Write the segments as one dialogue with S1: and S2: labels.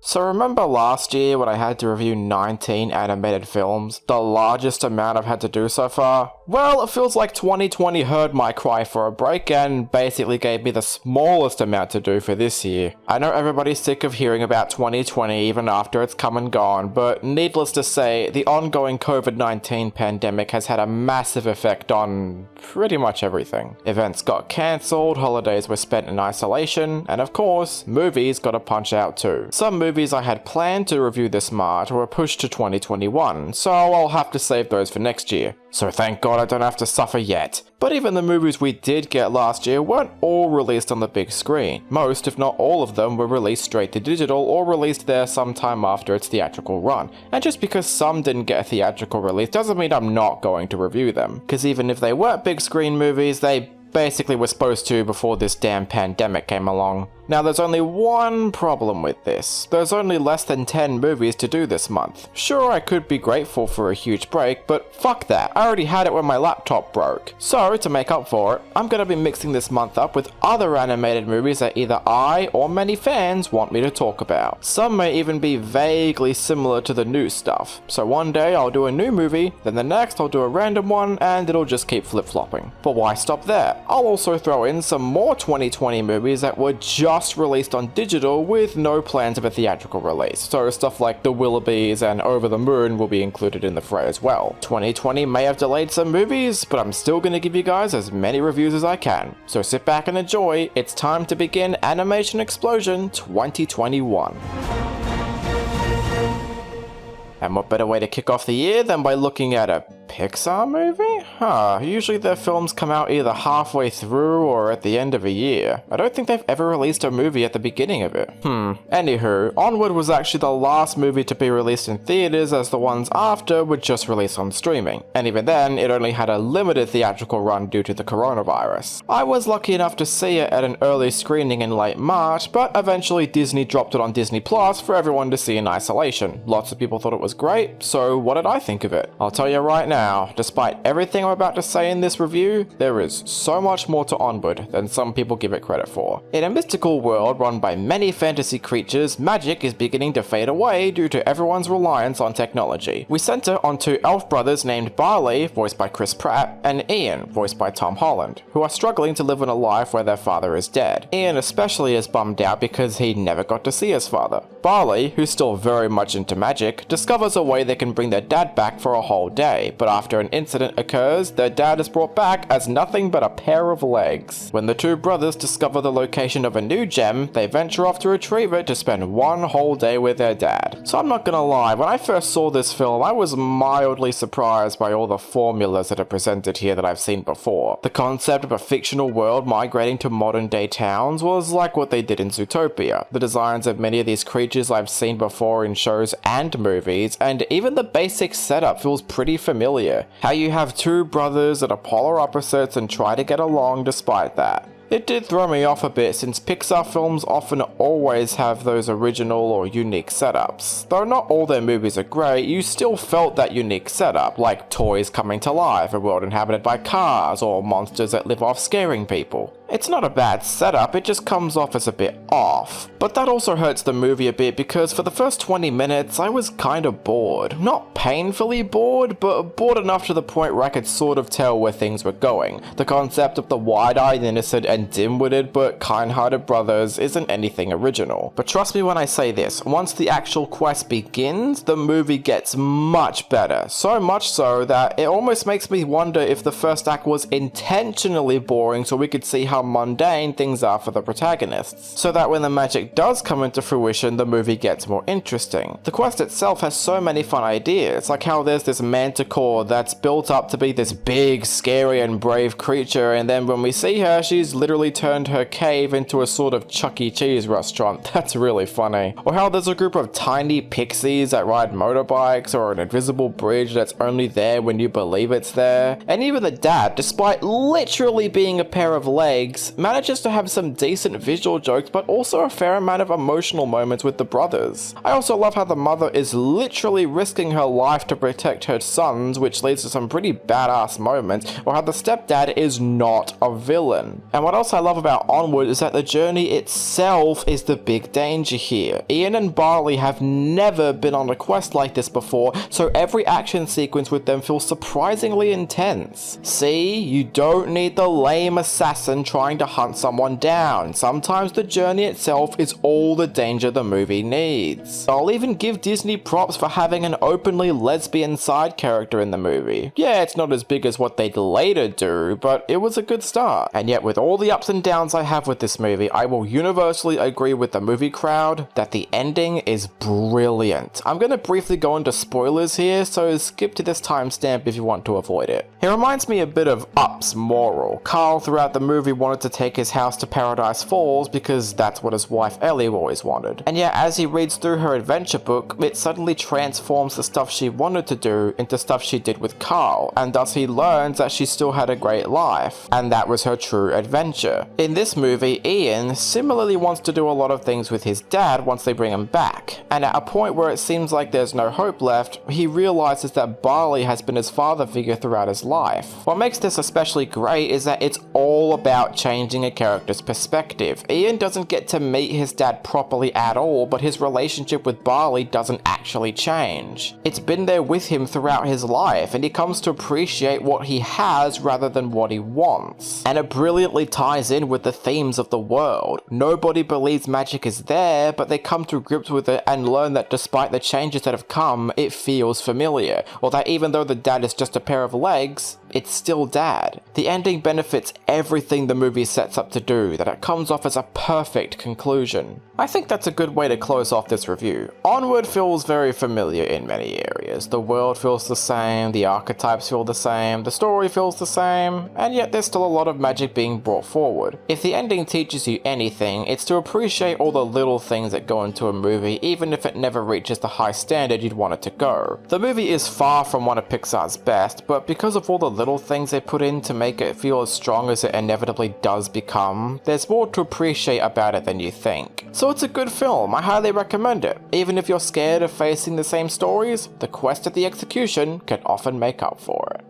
S1: So remember last year when I had to review 19 animated films, the largest amount I've had to do so far? Well, it feels like 2020 heard my cry for a break and basically gave me the smallest amount to do for this year. I know everybody's sick of hearing about 2020 even after it's come and gone, but needless to say, the ongoing COVID-19 pandemic has had a massive effect on pretty much everything. Events got cancelled, holidays were spent in isolation, and of course, movies got a punch out too. Some movies I had planned to review this March were pushed to 2021, so I'll have to save those for next year. So thank God I don't have to suffer yet. But even the movies we did get last year weren't all released on the big screen. Most, if not all of them, were released straight to digital or released there sometime after its theatrical run. And just because some didn't get a theatrical release doesn't mean I'm not going to review them. Because even if they weren't big screen movies, they basically were supposed to before this damn pandemic came along. Now there's only one problem with this. There's only less than 10 movies to do this month. Sure, I could be grateful for a huge break, but fuck that. I already had it when my laptop broke. So, to make up for it, I'm gonna be mixing this month up with other animated movies that either I or many fans want me to talk about. Some may even be vaguely similar to the new stuff. So one day I'll do a new movie, then the next I'll do a random one, and it'll just keep flip-flopping. But why stop there? I'll also throw in some more 2020 movies that were just released on digital with no plans of a theatrical release, so stuff like The Willoughbys and Over the Moon will be included in the fray as well. 2020 may have delayed some movies, but I'm still going to give you guys as many reviews as I can. So sit back and enjoy, it's time to begin Animation Explosion 2021. And what better way to kick off the year than by looking at a Pixar movie? Usually their films come out either halfway through or at the end of a year. I don't think they've ever released a movie at the beginning of it. Anywho, Onward was actually the last movie to be released in theaters, as the ones after were just released on streaming. And even then, it only had a limited theatrical run due to the coronavirus. I was lucky enough to see it at an early screening in late March, but eventually Disney dropped it on Disney Plus for everyone to see in isolation. Lots of people thought it was great, so what did I think of it? I'll tell you right now, despite everything I'm about to say in this review, there is so much more to Onward than some people give it credit for. In a mystical world run by many fantasy creatures, magic is beginning to fade away due to everyone's reliance on technology. We center on two elf brothers named Barley, voiced by Chris Pratt, and Ian, voiced by Tom Holland, who are struggling to live in a life where their father is dead. Ian especially is bummed out because he never got to see his father. Barley, who's still very much into magic, discovers a way they can bring their dad back for a whole day, but after an incident occurs, their dad is brought back as nothing but a pair of legs. When the two brothers discover the location of a new gem, they venture off to retrieve it to spend one whole day with their dad. So I'm not gonna lie, when I first saw this film, I was mildly surprised by all the formulas that are presented here that I've seen before. The concept of a fictional world migrating to modern day towns was like what they did in Zootopia. The designs of many of these creatures I've seen before in shows and movies, and even the basic setup feels pretty familiar. How you have two brothers that are polar opposites and try to get along despite that. It did throw me off a bit since Pixar films often always have those original or unique setups. Though not all their movies are great, you still felt that unique setup, like toys coming to life, a world inhabited by cars, or monsters that live off scaring people. It's not a bad setup, it just comes off as a bit off. But that also hurts the movie a bit because for the first 20 minutes I was kinda bored. Not painfully bored, but bored enough to the point where I could sort of tell where things were going. The concept of the wide-eyed, innocent, and dim-witted but kind-hearted brothers isn't anything original. But trust me when I say this, once the actual quest begins, the movie gets much better. So much so that it almost makes me wonder if the first act was intentionally boring so we could see how mundane things are for the protagonists, so that when the magic does come into fruition, the movie gets more interesting. The quest itself has so many fun ideas, like how there's this manticore that's built up to be this big, scary and brave creature, and then when we see her, she's literally turned her cave into a sort of Chuck E. Cheese restaurant. That's really funny. Or how there's a group of tiny pixies that ride motorbikes, or an invisible bridge that's only there when you believe it's there. And even the dad, despite literally being a pair of legs, legs, manages to have some decent visual jokes but also a fair amount of emotional moments with the brothers. I also love how the mother is literally risking her life to protect her sons, which leads to some pretty badass moments, or how the stepdad is not a villain. And what else I love about Onward is that the journey itself is the big danger here. Ian and Barley have never been on a quest like this before, so every action sequence with them feels surprisingly intense. See, you don't need the lame assassin trying to hunt someone down. Sometimes the journey itself is all the danger the movie needs. I'll even give Disney props for having an openly lesbian side character in the movie. Yeah, it's not as big as what they'd later do, but it was a good start. And yet with all the ups and downs I have with this movie, I will universally agree with the movie crowd that the ending is brilliant. I'm going to briefly go into spoilers here, so skip to this timestamp if you want to avoid it. It reminds me a bit of Up's moral. Carl throughout the movie wanted to take his house to Paradise Falls because that's what his wife Ellie always wanted. And yet as he reads through her adventure book, it suddenly transforms the stuff she wanted to do into stuff she did with Carl, and thus he learns that she still had a great life, and that was her true adventure. In this movie, Ian similarly wants to do a lot of things with his dad once they bring him back, and at a point where it seems like there's no hope left, he realizes that Barley has been his father figure throughout his life. What makes this especially great is that it's all about changing a character's perspective. Ian doesn't get to meet his dad properly at all, but his relationship with Barley doesn't actually change. It's been there with him throughout his life, and he comes to appreciate what he has rather than what he wants. And it brilliantly ties in with the themes of the world. Nobody believes magic is there, but they come to grips with it and learn that despite the changes that have come, it feels familiar, or that even though the dad is just a pair of legs, it's still dad. The ending benefits everything the movie sets up to do, that it comes off as a perfect conclusion. I think that's a good way to close off this review. Onward feels very familiar in many areas. The world feels the same, the archetypes feel the same, the story feels the same, and yet there's still a lot of magic being brought forward. If the ending teaches you anything, it's to appreciate all the little things that go into a movie, even if it never reaches the high standard you'd want it to go. The movie is far from one of Pixar's best, but because of all the little things they put in to make it feel as strong as it inevitably does become, there's more to appreciate about it than you think. So it's a good film, I highly recommend it. Even if you're scared of facing the same stories, the quest at the execution can often make up for it.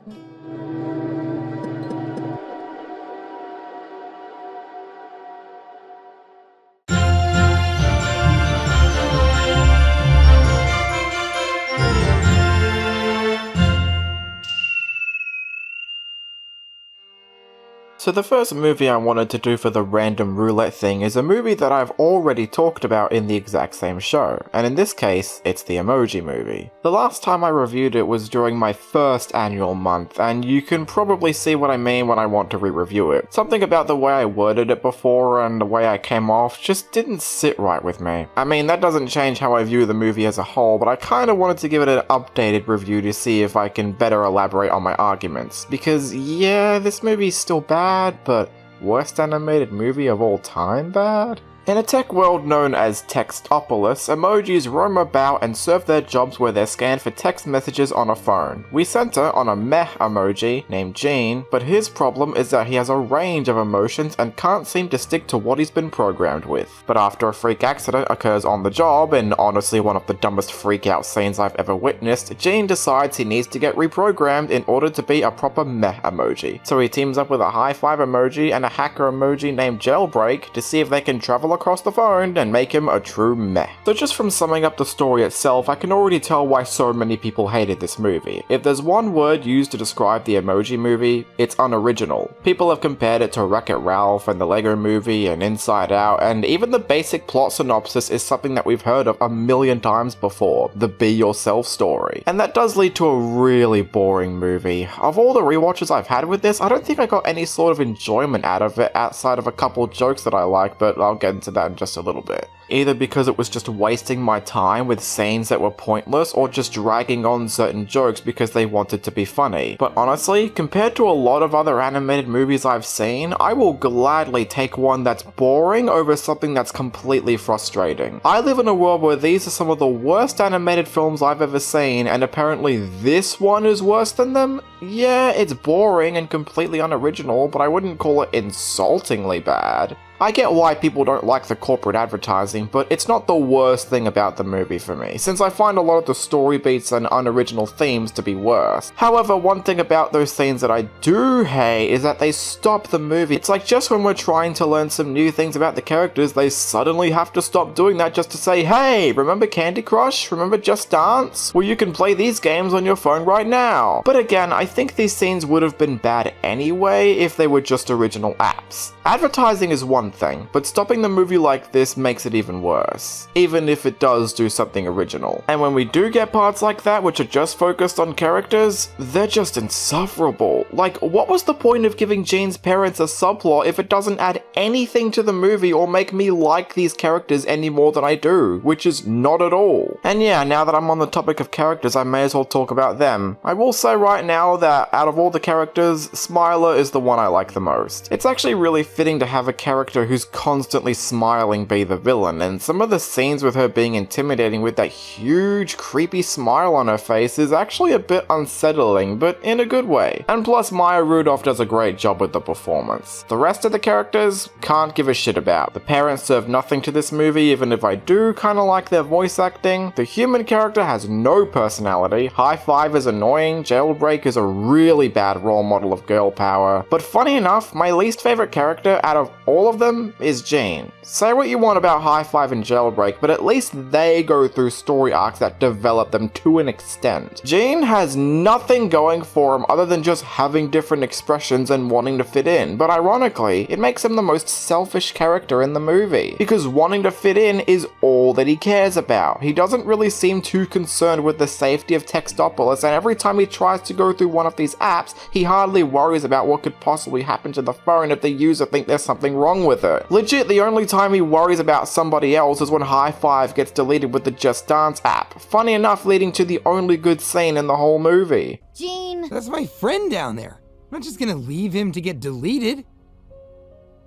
S1: So the first movie I wanted to do for the random roulette thing is a movie that I've already talked about in the exact same show, and in this case, it's the Emoji Movie. The last time I reviewed it was during my first annual month, and you can probably see what I mean when I want to re-review it. Something about the way I worded it before and the way I came off just didn't sit right with me. I mean, that doesn't change how I view the movie as a whole, but I kinda wanted to give it an updated review to see if I can better elaborate on my arguments. Because yeah, this movie's still bad, but worst animated movie of all time bad? In a tech world known as Textopolis, emojis roam about and serve their jobs where they're scanned for text messages on a phone. We center on a meh emoji named Gene, but his problem is that he has a range of emotions and can't seem to stick to what he's been programmed with. But after a freak accident occurs on the job, and honestly one of the dumbest freak out scenes I've ever witnessed, Gene decides he needs to get reprogrammed in order to be a proper meh emoji. So he teams up with a high five emoji and a hacker emoji named Jailbreak to see if they can travel across the phone and make him a true meh. So just from summing up the story itself, I can already tell why so many people hated this movie. If there's one word used to describe the Emoji Movie, it's unoriginal. People have compared it to Wreck-It Ralph and the Lego Movie and Inside Out, and even the basic plot synopsis is something that we've heard of a million times before, the Be Yourself story. And that does lead to a really boring movie. Of all the rewatches I've had with this, I don't think I got any sort of enjoyment out of it outside of a couple jokes that I like, but I'll get into into that in just a little bit. Either because it was just wasting my time with scenes that were pointless, or just dragging on certain jokes because they wanted to be funny. But honestly, compared to a lot of other animated movies I've seen, I will gladly take one that's boring over something that's completely frustrating. I live in a world where these are some of the worst animated films I've ever seen, and apparently this one is worse than them? Yeah, it's boring and completely unoriginal, but I wouldn't call it insultingly bad. I get why people don't like the corporate advertising, but it's not the worst thing about the movie for me, since I find a lot of the story beats and unoriginal themes to be worse. However, one thing about those scenes that I do hate is that they stop the movie. It's like just when we're trying to learn some new things about the characters, they suddenly have to stop doing that just to say, hey, remember Candy Crush? Remember Just Dance? Well, you can play these games on your phone right now. But again, I think these scenes would have been bad anyway if they were just original apps. Advertising is one thing, but stopping the movie like this makes it even worse, even if it does do something original. And when we do get parts like that which are just focused on characters, they're just insufferable. Like, what was the point of giving Jean's parents a subplot if it doesn't add anything to the movie or make me like these characters any more than I do, which is not at all. And yeah, now that I'm on the topic of characters, I may as well talk about them. I will say right now that out of all the characters, Smiler is the one I like the most. It's actually really fitting to have a character who's constantly smiling be the villain, and some of the scenes with her being intimidating with that huge creepy smile on her face is actually a bit unsettling, but in a good way. And plus Maya Rudolph does a great job with the performance. The rest of the characters, can't give a shit about. The parents serve nothing to this movie, even if I do kinda like their voice acting. The human character has no personality. High Five is annoying. Jailbreak is a really bad role model of girl power. But funny enough, my least favorite character out of all of them is Jean. Say what you want about High Five and Jailbreak, but at least they go through story arcs that develop them to an extent. Jean has nothing going for him other than just having different expressions and wanting to fit in, but ironically, it makes him the most selfish character in the movie, because wanting to fit in is all that he cares about. He doesn't really seem too concerned with the safety of Textopolis, and every time he tries to go through one of these apps, he hardly worries about what could possibly happen to the phone if the user thinks there's something wrong with it. Legit, the only time he worries about somebody else is when High Five gets deleted with the Just Dance app. Funny enough, leading to the only good scene in the whole movie.
S2: Gene!
S3: That's my friend down there. I'm not just gonna leave him to get deleted.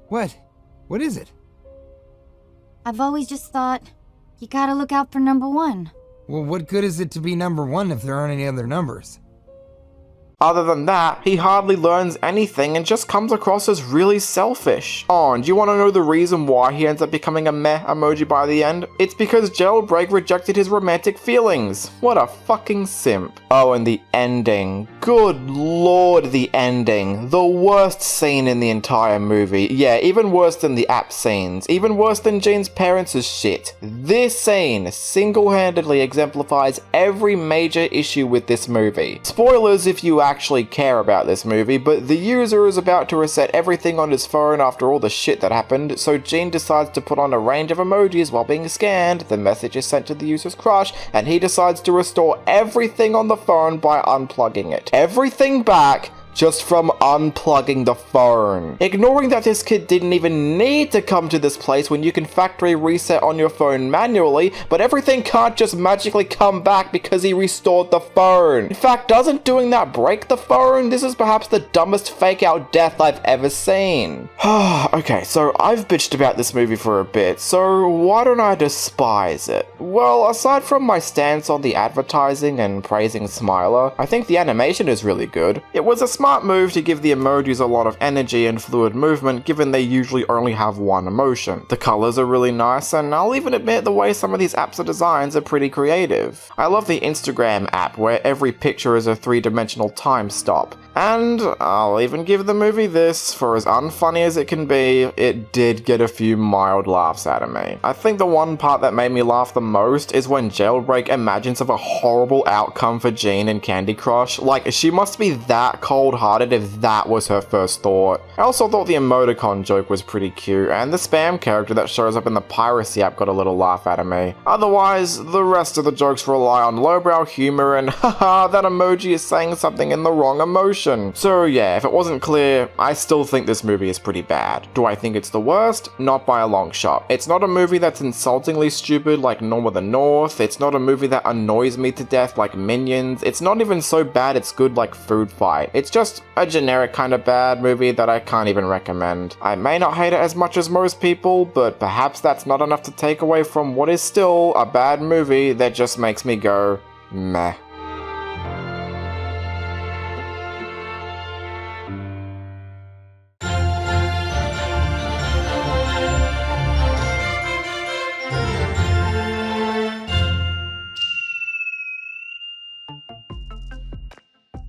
S3: What? What is it?
S2: I've always just thought, you gotta look out for number one.
S3: Well, what good is it to be number one if there aren't any other numbers?
S1: Other than that, he hardly learns anything and just comes across as really selfish. Oh, and do you want to know the reason why he ends up becoming a meh emoji by the end? It's because Jailbreak rejected his romantic feelings. What a fucking simp. Oh, and the ending. Good lord, the ending. The worst scene in the entire movie. Yeah, even worse than the app scenes. Even worse than Jean's parents' shit. This scene single-handedly exemplifies every major issue with this movie. Spoilers if you actually care about this movie, but the user is about to reset everything on his phone after all the shit that happened, so Gene decides to put on a range of emojis while being scanned. The message is sent to the user's crush, and he decides to restore everything on the phone by unplugging it. Everything back, just from unplugging the phone. Ignoring that this kid didn't even need to come to this place when you can factory reset on your phone manually, but everything can't just magically come back because he restored the phone. In fact, doesn't doing that break the phone? This is perhaps the dumbest fake out death I've ever seen. Okay, so I've bitched about this movie for a bit, so why don't I despise it? Well, aside from my stance on the advertising and praising Smiler, I think the animation is really good. It was a smart move to give the emojis a lot of energy and fluid movement, given they usually only have one emotion. The colors are really nice, and I'll even admit the way some of these apps are designed are pretty creative. I love the Instagram app, where every picture is a three-dimensional time stop. And I'll even give the movie this, for as unfunny as it can be, it did get a few mild laughs out of me. I think the one part that made me laugh the most is when Jailbreak imagines of a horrible outcome for Jean in Candy Crush. Like, she must be that cold cold-hearted if that was her first thought. I also thought the emoticon joke was pretty cute, and the spam character that shows up in the piracy app got a little laugh out of me. Otherwise, the rest of the jokes rely on lowbrow humor and haha, that emoji is saying something in the wrong emotion. So yeah, if it wasn't clear, I still think this movie is pretty bad. Do I think it's the worst? Not by a long shot. It's not a movie that's insultingly stupid like Norm of the North. It's not a movie that annoys me to death like Minions. It's not even so bad it's good like Food Fight. It's just a generic kind of bad movie that I can't even recommend. I may not hate it as much as most people, but perhaps that's not enough to take away from what is still a bad movie that just makes me go, meh.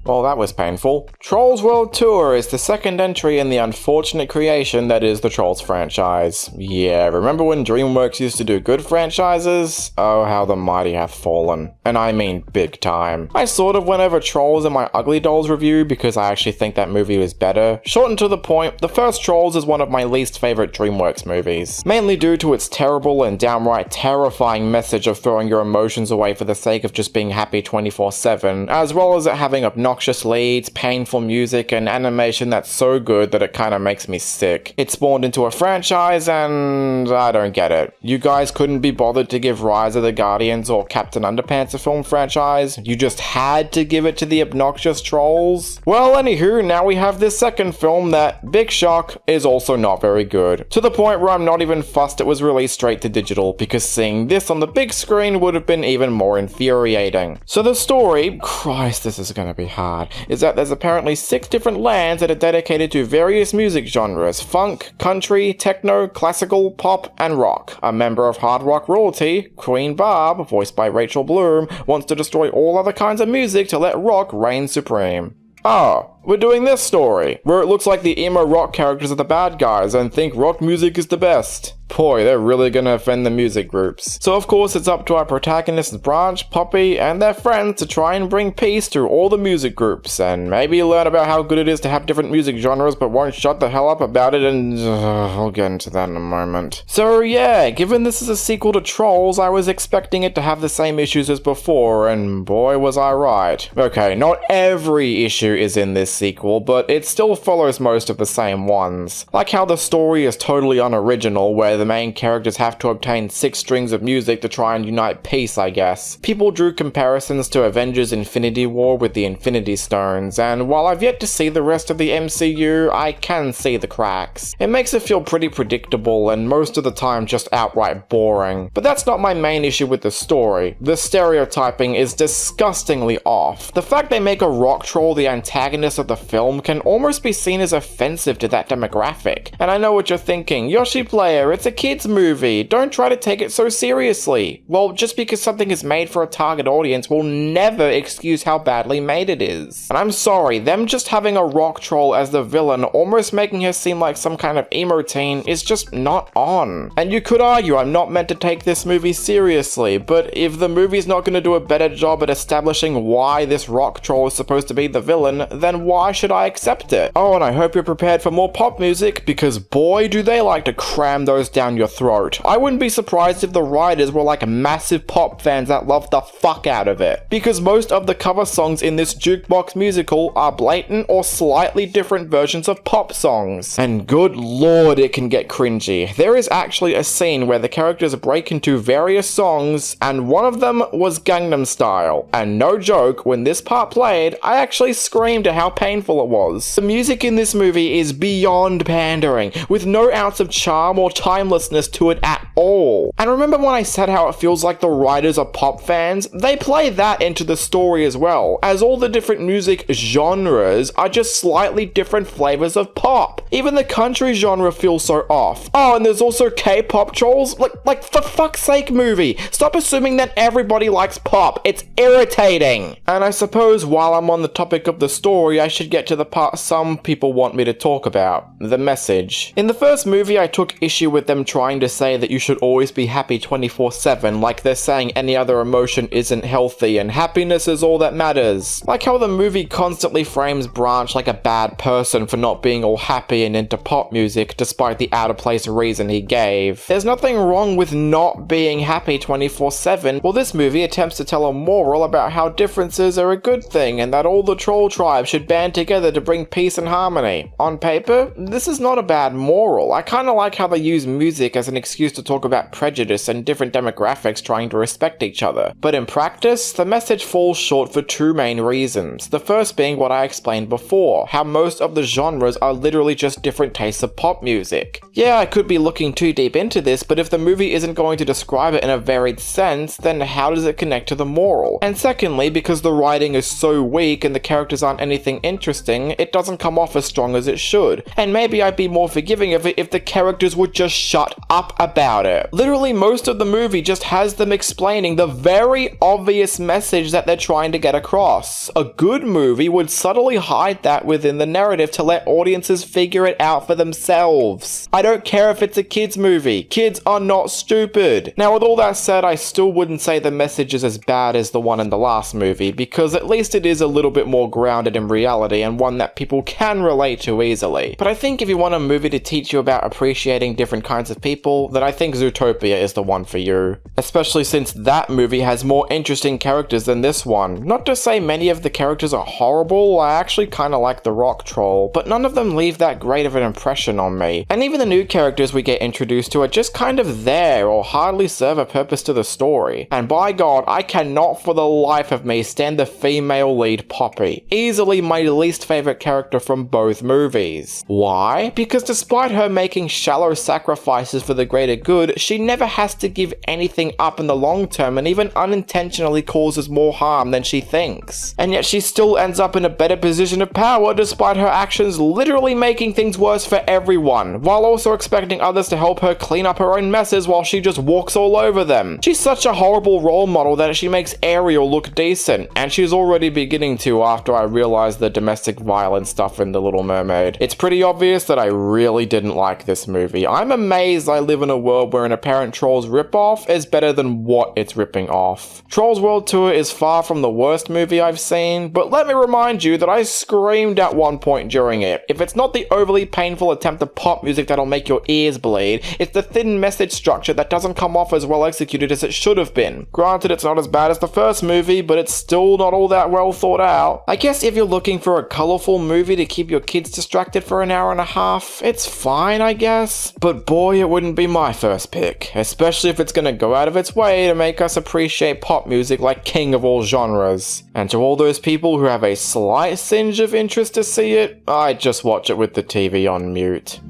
S1: Well, that was painful. Trolls World Tour is the second entry in the unfortunate creation that is the Trolls franchise. Yeah, remember when DreamWorks used to do good franchises? Oh, how the mighty hath fallen. And I mean big time. I sort of went over Trolls in my Ugly Dolls review because I actually think that movie was better. Short and to the point, the first Trolls is one of my least favorite DreamWorks movies. Mainly due to its terrible and downright terrifying message of throwing your emotions away for the sake of just being happy 24/7, as well as it having obnoxious leads, painful music, and animation that's so good that it kinda makes me sick. It spawned into a franchise and I don't get it. You guys couldn't be bothered to give Rise of the Guardians or Captain Underpants a film franchise? You just had to give it to the obnoxious Trolls? Well, anywho, now we have this second film that, big shock, is also not very good. To the point where I'm not even fussed it was released straight to digital, because seeing this on the big screen would have been even more infuriating. So the story, Christ, this is gonna be hard, is that there's apparently 6 different lands that are dedicated to various music genres: funk, country, techno, classical, pop, and rock. A member of hard rock royalty, Queen Barb, voiced by Rachel Bloom, wants to destroy all other kinds of music to let rock reign supreme. Oh, we're doing this story, where it looks like the emo rock characters are the bad guys and think rock music is the best. Boy, they're really gonna offend the music groups. So of course it's up to our protagonists Branch, Poppy, and their friends to try and bring peace through all the music groups, and maybe learn about how good it is to have different music genres but won't shut the hell up about it, and I'll get into that in a moment. So yeah, given this is a sequel to Trolls, I was expecting it to have the same issues as before, and boy was I right. Okay, not every issue is in this sequel, but it still follows most of the same ones. Like how the story is totally unoriginal, where the main characters have to obtain 6 strings of music to try and unite peace, I guess. People drew comparisons to Avengers Infinity War with the Infinity Stones, and while I've yet to see the rest of the MCU, I can see the cracks. It makes it feel pretty predictable, and most of the time just outright boring. But that's not my main issue with the story. The stereotyping is disgustingly off. The fact they make a rock troll the antagonist of the film can almost be seen as offensive to that demographic. And I know what you're thinking, Yoshi Player, it's a kid's movie, don't try to take it so seriously. Well, just because something is made for a target audience will never excuse how badly made it is. And I'm sorry, them just having a rock troll as the villain, almost making her seem like some kind of emo teen, is just not on. And you could argue I'm not meant to take this movie seriously, but if the movie's not going to do a better job at establishing why this rock troll is supposed to be the villain, then why should I accept it? Oh, and I hope you're prepared for more pop music, because boy do they like to cram those down your throat. I wouldn't be surprised if the writers were like massive pop fans that loved the fuck out of it, because most of the cover songs in this jukebox musical are blatant or slightly different versions of pop songs. And good lord, it can get cringy. There is actually a scene where the characters break into various songs, and one of them was Gangnam Style. And no joke, when this part played, I actually screamed at how painful it was. The music in this movie is beyond pandering, with no ounce of charm or timelessness to it at all. And remember when I said how it feels like the writers are pop fans? They play that into the story as well, as all the different music genres are just slightly different flavors of pop. Even the country genre feels so off. Oh, and there's also K-pop trolls? Like for fuck's sake, movie, stop assuming that everybody likes pop. It's irritating. And I suppose while I'm on the topic of the story, I should get to the part some people want me to talk about. The message. In the first movie, I took issue with them them trying to say that you should always be happy 24/7, like they're saying any other emotion isn't healthy and happiness is all that matters. Like how the movie constantly frames Branch like a bad person for not being all happy and into pop music despite the out-of-place reason he gave. There's nothing wrong with not being happy 24/7. Well, this movie attempts to tell a moral about how differences are a good thing and that all the troll tribes should band together to bring peace and harmony. On paper, this is not a bad moral. I kinda like how they use music as an excuse to talk about prejudice and different demographics trying to respect each other. But in practice, the message falls short for two main reasons. The first being what I explained before, how most of the genres are literally just different tastes of pop music. Yeah, I could be looking too deep into this, but if the movie isn't going to describe it in a varied sense, then how does it connect to the moral? And secondly, because the writing is so weak and the characters aren't anything interesting, it doesn't come off as strong as it should. And maybe I'd be more forgiving of it if the characters would just shut up about it. Literally, most of the movie just has them explaining the very obvious message that they're trying to get across. A good movie would subtly hide that within the narrative to let audiences figure it out for themselves. I don't care if it's a kids movie. Kids are not stupid. Now, with all that said, I still wouldn't say the message is as bad as the one in the last movie, because at least it is a little bit more grounded in reality and one that people can relate to easily. But I think if you want a movie to teach you about appreciating different kinds of people, then I think Zootopia is the one for you. Especially since that movie has more interesting characters than this one. Not to say many of the characters are horrible, I actually kinda like the rock troll, but none of them leave that great of an impression on me. And even the new characters we get introduced to are just kind of there or hardly serve a purpose to the story. And by God, I cannot for the life of me stand the female lead Poppy. Easily my least favorite character from both movies. Why? Because despite her making shallow sacrifices for the greater good, she never has to give anything up in the long term and even unintentionally causes more harm than she thinks. And yet she still ends up in a better position of power despite her actions literally making things worse for everyone, while also expecting others to help her clean up her own messes while she just walks all over them. She's such a horrible role model that she makes Ariel look decent, and she's already beginning to after I realized the domestic violence stuff in The Little Mermaid. It's pretty obvious that I really didn't like this movie. I'm amazed I live in a world where an apparent Trolls ripoff is better than what it's ripping off. Trolls World Tour is far from the worst movie I've seen, but let me remind you that I screamed at one point during it. If it's not the overly painful attempt at pop music that'll make your ears bleed, it's the thin message structure that doesn't come off as well executed as it should have been. Granted, it's not as bad as the first movie, but it's still not all that well thought out. I guess if you're looking for a colourful movie to keep your kids distracted for an hour and a half, it's fine, I guess. But boy, it wouldn't be my first pick, especially if it's gonna go out of its way to make us appreciate pop music like king of all genres. And to all those people who have a slight singe of interest to see it, I'd just watch it with the TV on mute.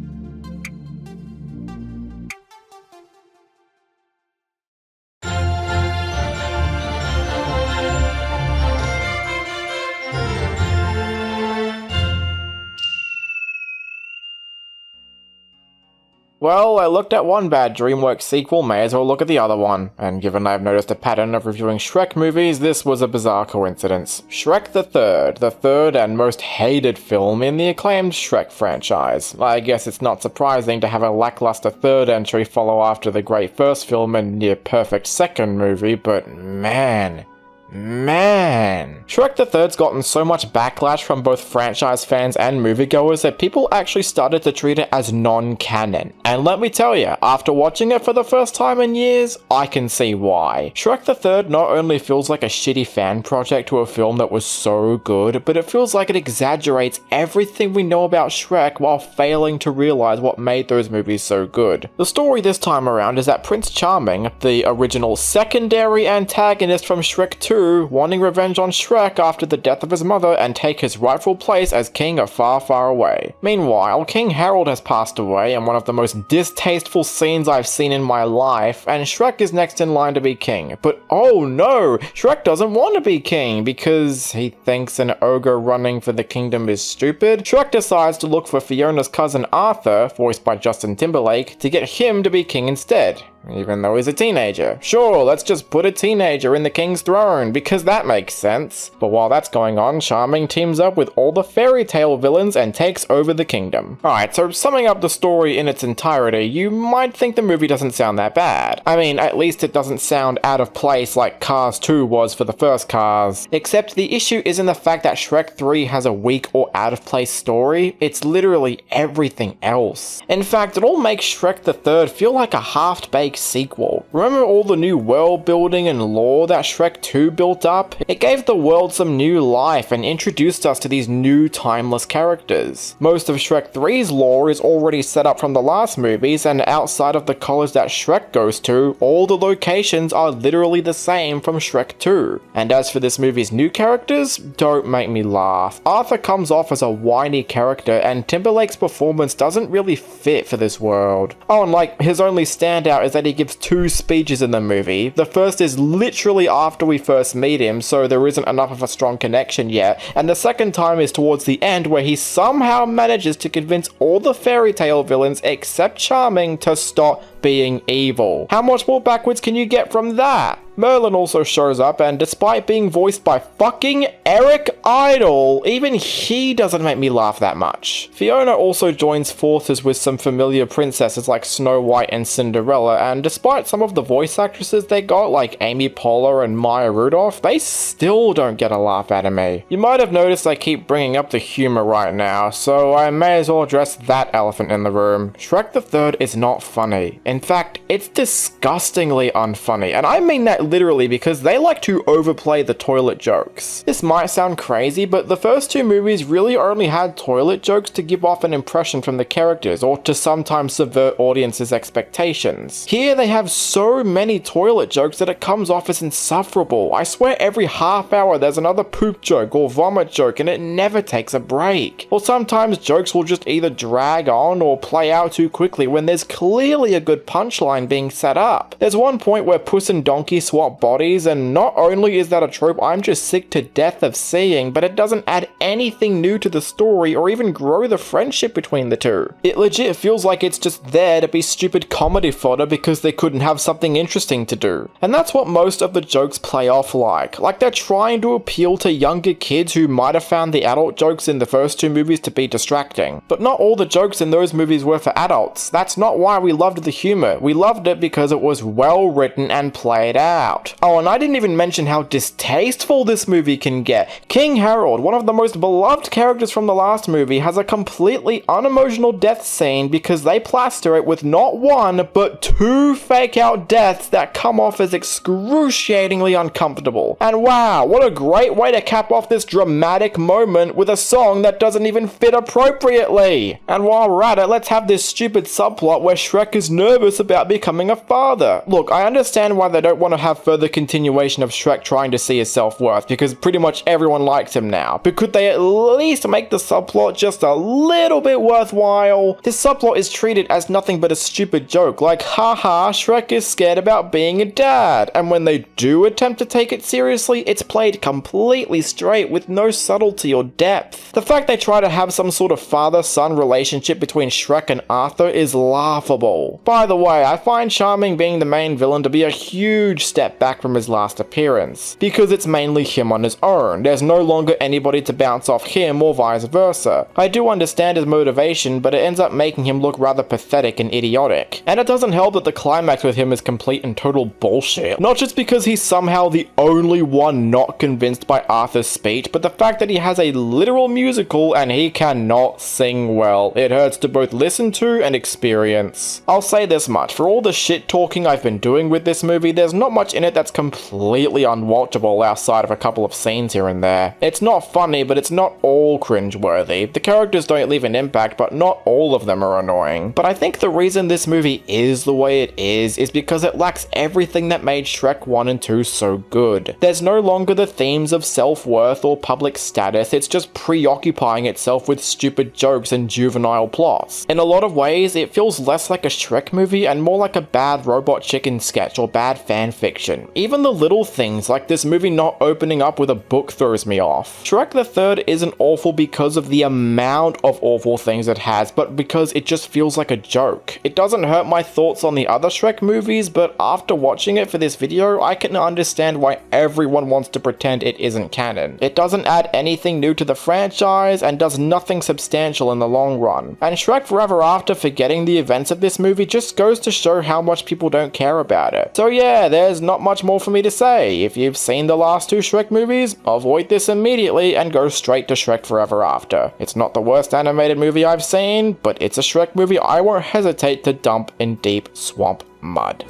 S1: Well, I looked at one bad DreamWorks sequel, may as well look at the other one. And given I've noticed a pattern of reviewing Shrek movies, this was a bizarre coincidence. Shrek the Third, the third and most hated film in the acclaimed Shrek franchise. I guess it's not surprising to have a lackluster third entry follow after the great first film and near-perfect second movie, but man... Shrek the Third's gotten so much backlash from both franchise fans and moviegoers that people actually started to treat it as non-canon. And let me tell you, after watching it for the first time in years, I can see why. Shrek the Third not only feels like a shitty fan project to a film that was so good, but it feels like it exaggerates everything we know about Shrek while failing to realize what made those movies so good. The story this time around is that Prince Charming, the original secondary antagonist from Shrek 2, wanting revenge on Shrek after the death of his mother and take his rightful place as king of Far, Far Away. Meanwhile, King Harold has passed away in one of the most distasteful scenes I've seen in my life, and Shrek is next in line to be king. But oh no, Shrek doesn't want to be king because he thinks an ogre running for the kingdom is stupid. Shrek decides to look for Fiona's cousin Arthur, voiced by Justin Timberlake, to get him to be king instead. Even though he's a teenager. Sure, let's just put a teenager in the king's throne, because that makes sense. But while that's going on, Charming teams up with all the fairy tale villains and takes over the kingdom. Alright, so summing up the story in its entirety, you might think the movie doesn't sound that bad. I mean, at least it doesn't sound out of place like Cars 2 was for the first Cars. Except the issue isn't the fact that Shrek 3 has a weak or out of place story, it's literally everything else. In fact, it all makes Shrek the Third feel like a half-baked sequel. Remember all the new world building and lore that Shrek 2 built up? It gave the world some new life and introduced us to these new timeless characters. Most of Shrek 3's lore is already set up from the last movies, and outside of the college that Shrek goes to, all the locations are literally the same from Shrek 2. And as for this movie's new characters, don't make me laugh. Arthur comes off as a whiny character, and Timberlake's performance doesn't really fit for this world. Oh, and like, his only standout is that he gives 2 speeches in the movie. The first is literally after we first meet him, so there isn't enough of a strong connection yet, and the second time is towards the end where he somehow manages to convince all the fairy tale villains except Charming to stop being evil. How much more backwards can you get from that? Merlin also shows up, and despite being voiced by fucking Eric Idle, even he doesn't make me laugh that much. Fiona also joins forces with some familiar princesses like Snow White and Cinderella, and despite some of the voice actresses they got, like Amy Poehler and Maya Rudolph, they still don't get a laugh out of me. You might have noticed I keep bringing up the humor right now, so I may as well address that elephant in the room. Shrek the Third is not funny. In fact, it's disgustingly unfunny, and I mean that literally because they like to overplay the toilet jokes. This might sound crazy, but the first 2 movies really only had toilet jokes to give off an impression from the characters, or to sometimes subvert audiences' expectations. Here they have so many toilet jokes that it comes off as insufferable. I swear every half hour there's another poop joke or vomit joke, and it never takes a break. Or sometimes jokes will just either drag on or play out too quickly when there's clearly a good punchline being set up. There's one point where Puss and Donkey swap bodies, and not only is that a trope I'm just sick to death of seeing, but it doesn't add anything new to the story or even grow the friendship between the two. It legit feels like it's just there to be stupid comedy fodder because they couldn't have something interesting to do. And that's what most of the jokes play off like. Like they're trying to appeal to younger kids who might have found the adult jokes in the first 2 movies to be distracting. But not all the jokes in those movies were for adults. That's not why we loved the humor. We loved it because it was well written and played out. Oh, and I didn't even mention how distasteful this movie can get. King Harold, one of the most beloved characters from the last movie, has a completely unemotional death scene because they plaster it with not 1, but 2 fake out deaths that come off as excruciatingly uncomfortable. And wow, what a great way to cap off this dramatic moment with a song that doesn't even fit appropriately. And while we're at it, let's have this stupid subplot where Shrek is nervous about becoming a father. Look, I understand why they don't want to have further continuation of Shrek trying to see his self-worth, because pretty much everyone likes him now. But could they at least make the subplot just a little bit worthwhile? This subplot is treated as nothing but a stupid joke, like haha, Shrek is scared about being a dad, and when they do attempt to take it seriously, it's played completely straight with no subtlety or depth. The fact they try to have some sort of father-son relationship between Shrek and Arthur is laughable. By the way, I find Charming being the main villain to be a huge step back from his last appearance, because it's mainly him on his own. There's no longer anybody to bounce off him or vice versa. I do understand his motivation, but it ends up making him look rather pathetic and idiotic. And it doesn't help that the climax with him is complete and total bullshit. Not just because he's somehow the only one not convinced by Arthur's speech, but the fact that he has a literal musical and he cannot sing well. It hurts to both listen to and experience. I'll say this much, for all the shit talking I've been doing with this movie, there's not much in it that's completely unwatchable outside of a couple of scenes here and there. It's not funny, but it's not all cringeworthy. The characters don't leave an impact, but not all of them are annoying. But I think the reason this movie is the way it is because it lacks everything that made Shrek 1 and 2 so good. There's no longer the themes of self-worth or public status, it's just preoccupying itself with stupid jokes and juvenile plots. In a lot of ways, it feels less like a Shrek movie movie and more like a bad Robot Chicken sketch or bad fanfiction. Even the little things like this movie not opening up with a book throws me off. Shrek the Third isn't awful because of the amount of awful things it has, but because it just feels like a joke. It doesn't hurt my thoughts on the other Shrek movies, but after watching it for this video, I can understand why everyone wants to pretend it isn't canon. It doesn't add anything new to the franchise and does nothing substantial in the long run. And Shrek Forever After forgetting the events of this movie just goes to show how much people don't care about it. So yeah, there's not much more for me to say. If you've seen the last two Shrek movies, avoid this immediately and go straight to Shrek Forever After. It's not the worst animated movie I've seen, but it's a Shrek movie I won't hesitate to dump in deep swamp mud.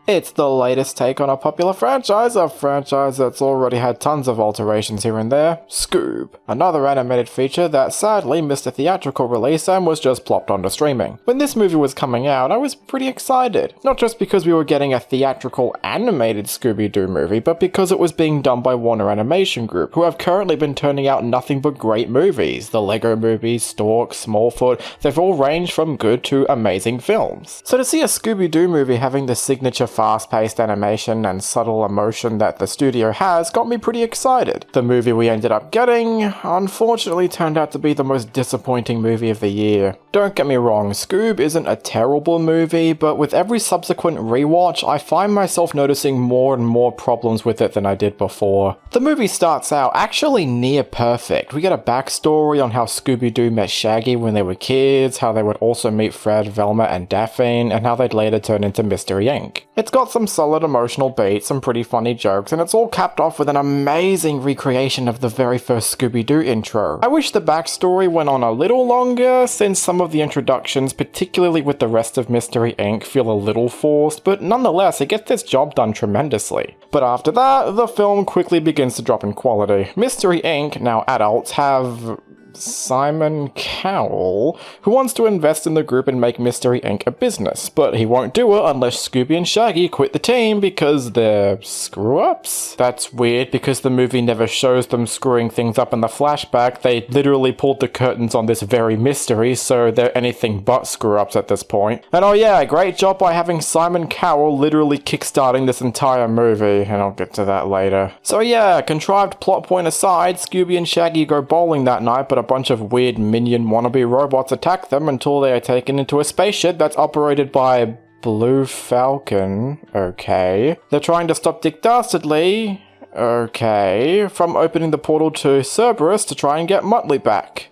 S1: It's the latest take on a popular franchise, a franchise that's already had tons of alterations here and there, Scoob. Another animated feature that sadly missed a theatrical release and was just plopped onto streaming. When this movie was coming out, I was pretty excited. Not just because we were getting a theatrical animated Scooby-Doo movie, but because it was being done by Warner Animation Group, who have currently been turning out nothing but great movies. The Lego Movie, Stork, Smallfoot, they've all ranged from good to amazing films. So to see a Scooby-Doo movie having the signature fast-paced animation and subtle emotion that the studio has got me pretty excited. The movie we ended up getting, unfortunately, turned out to be the most disappointing movie of the year. Don't get me wrong, Scoob isn't a terrible movie, but with every subsequent rewatch, I find myself noticing more and more problems with it than I did before. The movie starts out actually near perfect. We get a backstory on how Scooby-Doo met Shaggy when they were kids, how they would also meet Fred, Velma, and Daphne, and how they'd later turn into Mystery Inc. It's got some solid emotional beats, some pretty funny jokes, and it's all capped off with an amazing recreation of the very first Scooby-Doo intro. I wish the backstory went on a little longer, since some of the introductions, particularly with the rest of Mystery Inc., feel a little forced, but nonetheless, it gets this job done tremendously. But after that, the film quickly begins to drop in quality. Mystery Inc., now adults, have Simon Cowell, who wants to invest in the group and make Mystery Inc. a business, but he won't do it unless Scooby and Shaggy quit the team because they're screw-ups? That's weird because the movie never shows them screwing things up in the flashback. They literally pulled the curtains on this very mystery, so they're anything but screw-ups at this point. And oh yeah, great job by having Simon Cowell literally kickstarting this entire movie, and I'll get to that later. So yeah, contrived plot point aside, Scooby and Shaggy go bowling that night, but a bunch of weird minion wannabe robots attack them until they are taken into a spaceship that's operated by Blue Falcon. Okay. They're trying to stop Dick Dastardly. Okay. From opening the portal to Cerberus to try and get Muttley back.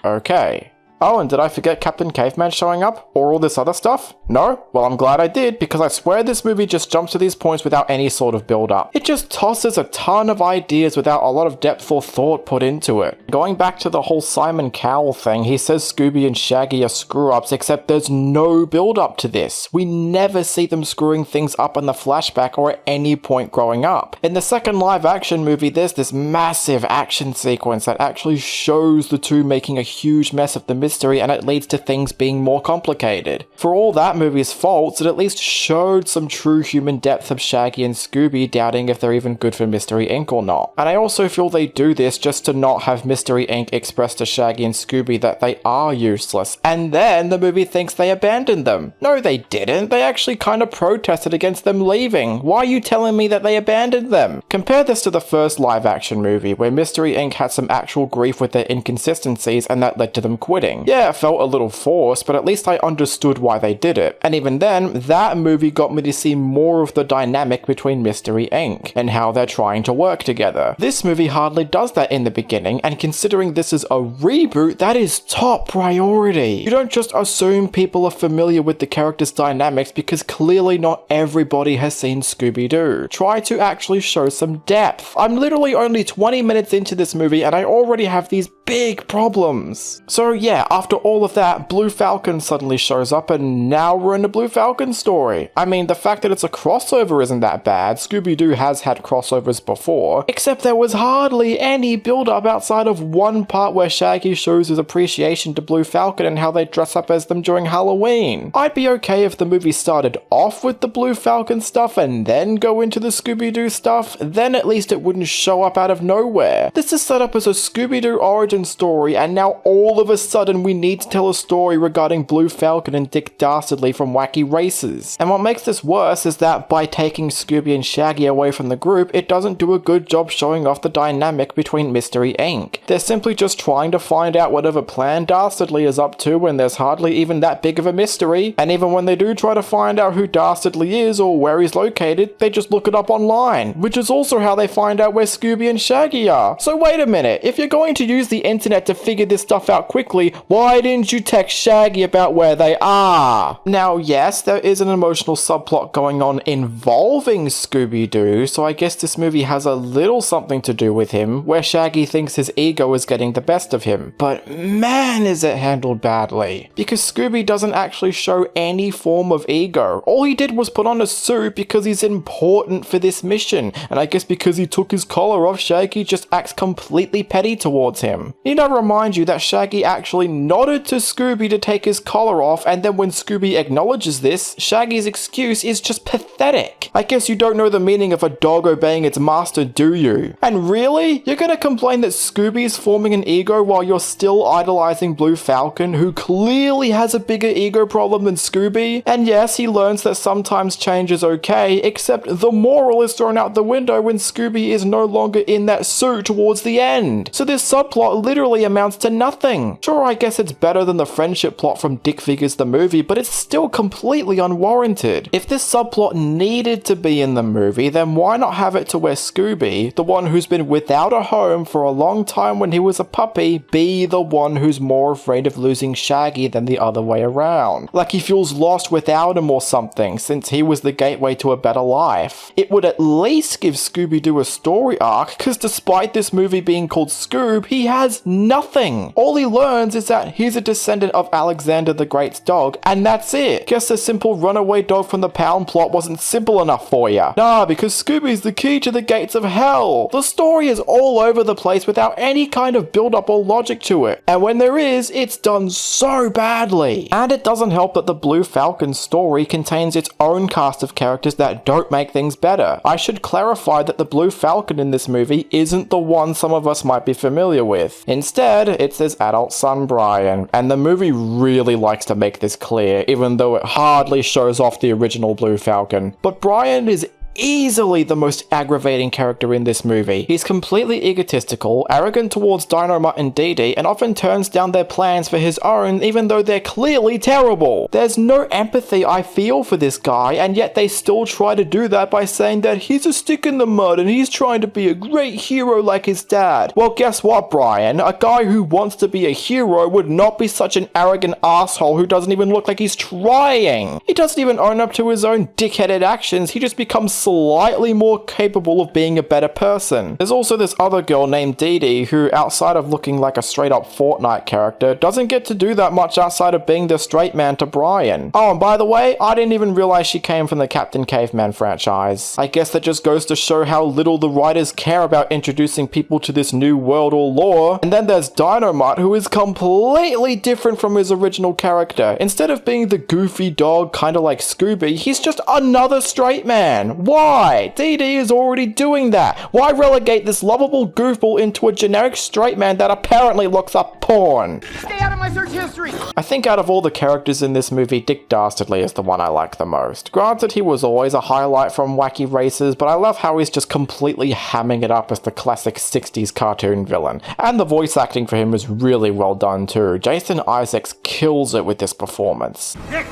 S1: Okay. Oh, and did I forget Captain Caveman showing up? Or all this other stuff? No? Well, I'm glad I did, because I swear this movie just jumps to these points without any sort of build-up. It just tosses a ton of ideas without a lot of depth or thought put into it. Going back to the whole Simon Cowell thing, he says Scooby and Shaggy are screw-ups, except there's no build-up to this. We never see them screwing things up in the flashback or at any point growing up. In the second live-action movie, there's this massive action sequence that actually shows the two making a huge mess of the mystery, and it leads to things being more complicated. For all that movie's faults, it at least showed some true human depth of Shaggy and Scooby doubting if they're even good for Mystery Inc. or not. And I also feel they do this just to not have Mystery Inc. express to Shaggy and Scooby that they are useless, and then the movie thinks they abandoned them. No, they didn't. They actually kind of protested against them leaving. Why are you telling me that they abandoned them? Compare this to the first live-action movie, where Mystery Inc. had some actual grief with their inconsistencies, and that led to them quitting. Yeah, it felt a little forced, but at least I understood why they did it. And even then, that movie got me to see more of the dynamic between Mystery Inc. and how they're trying to work together. This movie hardly does that in the beginning, and considering this is a reboot, that is top priority. You don't just assume people are familiar with the characters' dynamics because clearly not everybody has seen Scooby-Doo. Try to actually show some depth. I'm literally only 20 minutes into this movie and I already have these big problems. So yeah, after all of that, Blue Falcon suddenly shows up and now we're in the Blue Falcon story. I mean, the fact that it's a crossover isn't that bad. Scooby-Doo has had crossovers before, except there was hardly any build-up outside of one part where Shaggy shows his appreciation to Blue Falcon and how they dress up as them during Halloween. I'd be okay if the movie started off with the Blue Falcon stuff and then go into the Scooby-Doo stuff, then at least it wouldn't show up out of nowhere. This is set up as a Scooby-Doo origin story, and now all of a sudden we need to tell a story regarding Blue Falcon and Dick Dastardly from Wacky Races. And what makes this worse is that by taking Scooby and Shaggy away from the group, it doesn't do a good job showing off the dynamic between Mystery Inc. They're simply just trying to find out whatever plan Dastardly is up to, and there's hardly even that big of a mystery. And even when they do try to find out who Dastardly is or where he's located, they just look it up online, which is also how they find out where Scooby and Shaggy are. So wait a minute, if you're going to use the internet to figure this stuff out quickly, why didn't you text Shaggy about where they are? Now, yes, there is an emotional subplot going on involving Scooby-Doo, so I guess this movie has a little something to do with him, where Shaggy thinks his ego is getting the best of him. But man, is it handled badly. Because Scooby doesn't actually show any form of ego. All he did was put on a suit because he's important for this mission, and I guess because he took his collar off, Shaggy just acts completely petty towards him. Need I remind you that Shaggy actually nodded to Scooby to take his collar off, and then when Scooby acknowledges this, Shaggy's excuse is just pathetic. I guess you don't know the meaning of a dog obeying its master, do you? And really? You're gonna complain that Scooby's forming an ego while you're still idolizing Blue Falcon, who clearly has a bigger ego problem than Scooby? And yes, he learns that sometimes change is okay, except the moral is thrown out the window when Scooby is no longer in that suit towards the end. So this subplot literally amounts to nothing. Sure, I guess it's better than the friendship plot from Dick Figures the Movie, but it's still completely unwarranted. If this subplot needed to be in the movie, then why not have it to where Scooby, the one who's been without a home for a long time when he was a puppy, be the one who's more afraid of losing Shaggy than the other way around? Like he feels lost without him or something, since he was the gateway to a better life. It would at least give Scooby-Doo a story arc, because despite this movie being called Scoob, he has nothing. All he learns is that he's a descendant of Alexander the Great's dog, and that's it. Guess the simple runaway dog from the Pound plot wasn't simple enough for ya. Nah, because Scooby's the key to the gates of hell. The story is all over the place without any kind of build-up or logic to it, and when there is, it's done so badly. And it doesn't help that the Blue Falcon story contains its own cast of characters that don't make things better. I should clarify that the Blue Falcon in this movie isn't the one some of us might be familiar with. Instead, it's his adult son Brian, and the movie really likes to make this clear, even though it hardly shows off the original Blue Falcon. But Brian is easily the most aggravating character in this movie. He's completely egotistical, arrogant towards Dynamite and Dee Dee, and often turns down their plans for his own even though they're clearly terrible. There's no empathy I feel for this guy, and yet they still try to do that by saying that he's a stick in the mud and he's trying to be a great hero like his dad. Well, guess what, Brian? A guy who wants to be a hero would not be such an arrogant asshole who doesn't even look like he's trying. He doesn't even own up to his own dickheaded actions, he just becomes slightly more capable of being a better person. There's also this other girl named Dee Dee who, outside of looking like a straight up Fortnite character, doesn't get to do that much outside of being the straight man to Brian. Oh, and by the way, I didn't even realize she came from the Captain Caveman franchise. I guess that just goes to show how little the writers care about introducing people to this new world or lore. And then there's Dynamite, who is completely different from his original character. Instead of being the goofy dog kinda like Scooby, he's just another straight man. Why? Dee Dee is already doing that. Why relegate this lovable goofball into a generic straight man that apparently looks up porn?
S3: Stay out of my search history!
S1: I think out of all the characters in this movie, Dick Dastardly is the one I like the most. Granted, he was always a highlight from Wacky Races, but I love how he's just completely hamming it up as the classic 60s cartoon villain. And the voice acting for him is really well done too. Jason Isaacs kills it with this performance.
S3: Dick!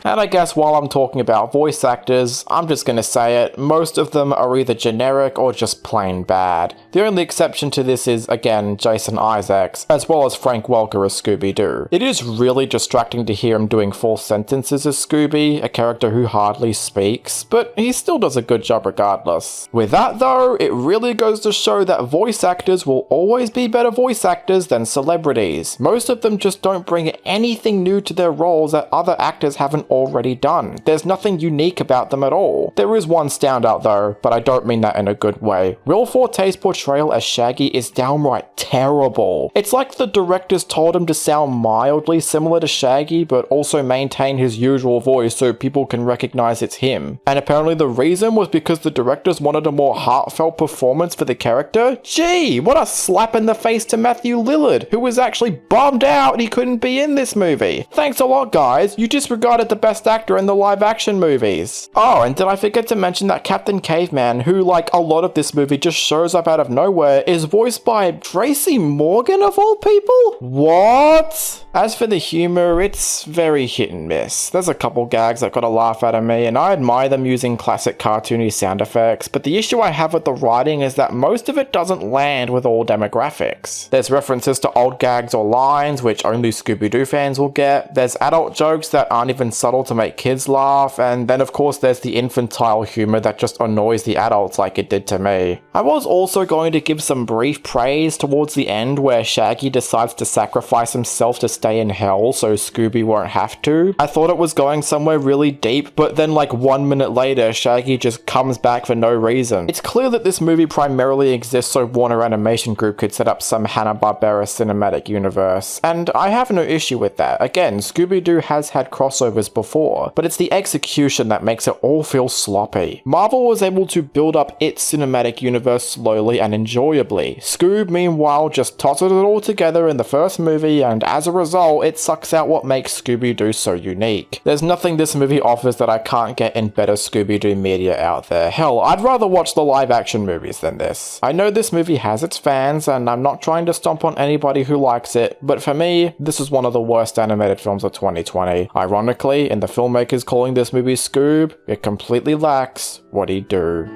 S1: And I guess while I'm talking about voice actors, I'm just gonna say it, most of them are either generic or just plain bad. The only exception to this is, again, Jason Isaacs, as well as Frank Welker as Scooby-Doo. It is really distracting to hear him doing full sentences as Scooby, a character who hardly speaks, but he still does a good job regardless. With that though, it really goes to show that voice actors will always be better voice actors than celebrities. Most of them just don't bring anything new to their roles that other actors haven't already done. There's nothing unique about them at all. There is one standout though, but I don't mean that in a good way. Will Forte's portrayal as Shaggy is downright terrible. It's like the directors told him to sound mildly similar to Shaggy, but also maintain his usual voice so people can recognize it's him. And apparently the reason was because the directors wanted a more heartfelt performance for the character? Gee, what a slap in the face to Matthew Lillard, who was actually bummed out he couldn't be in this movie. Thanks a lot, guys. You disregarded the best actor in the live action movies. Oh, and did I forget to mention that Captain Caveman, who like a lot of this movie just shows up out of nowhere, is voiced by Tracy Morgan of all people? What? As for the humor, it's very hit and miss. There's a couple gags that got a laugh out of me, and I admire them using classic cartoony sound effects, but the issue I have with the writing is that most of it doesn't land with all demographics. There's references to old gags or lines, which only Scooby-Doo fans will get. There's adult jokes that aren't even subtle to make kids laugh, and then of course there's the infantile humor that just annoys the adults like it did to me. I was also going to give some brief praise towards the end where Shaggy decides to sacrifice himself to stay in hell so Scooby won't have to. I thought it was going somewhere really deep, but then like 1 minute later, Shaggy just comes back for no reason. It's clear that this movie primarily exists so Warner Animation Group could set up some Hanna-Barbera cinematic universe, and I have no issue with that. Again, Scooby-Doo has had crossovers before, but it's the execution that makes it all feel sloppy. Marvel was able to build up its cinematic universe slowly and enjoyably. Scoob, meanwhile, just tosses it all together in the first movie, and as a result, it sucks out what makes Scooby-Doo so unique. There's nothing this movie offers that I can't get in better Scooby-Doo media out there. Hell, I'd rather watch the live-action movies than this. I know this movie has its fans, and I'm not trying to stomp on anybody who likes it, but for me, this is one of the worst animated films of 2020. Ironically, in the filmmakers calling this movie Scoob, it completely lacks what he do.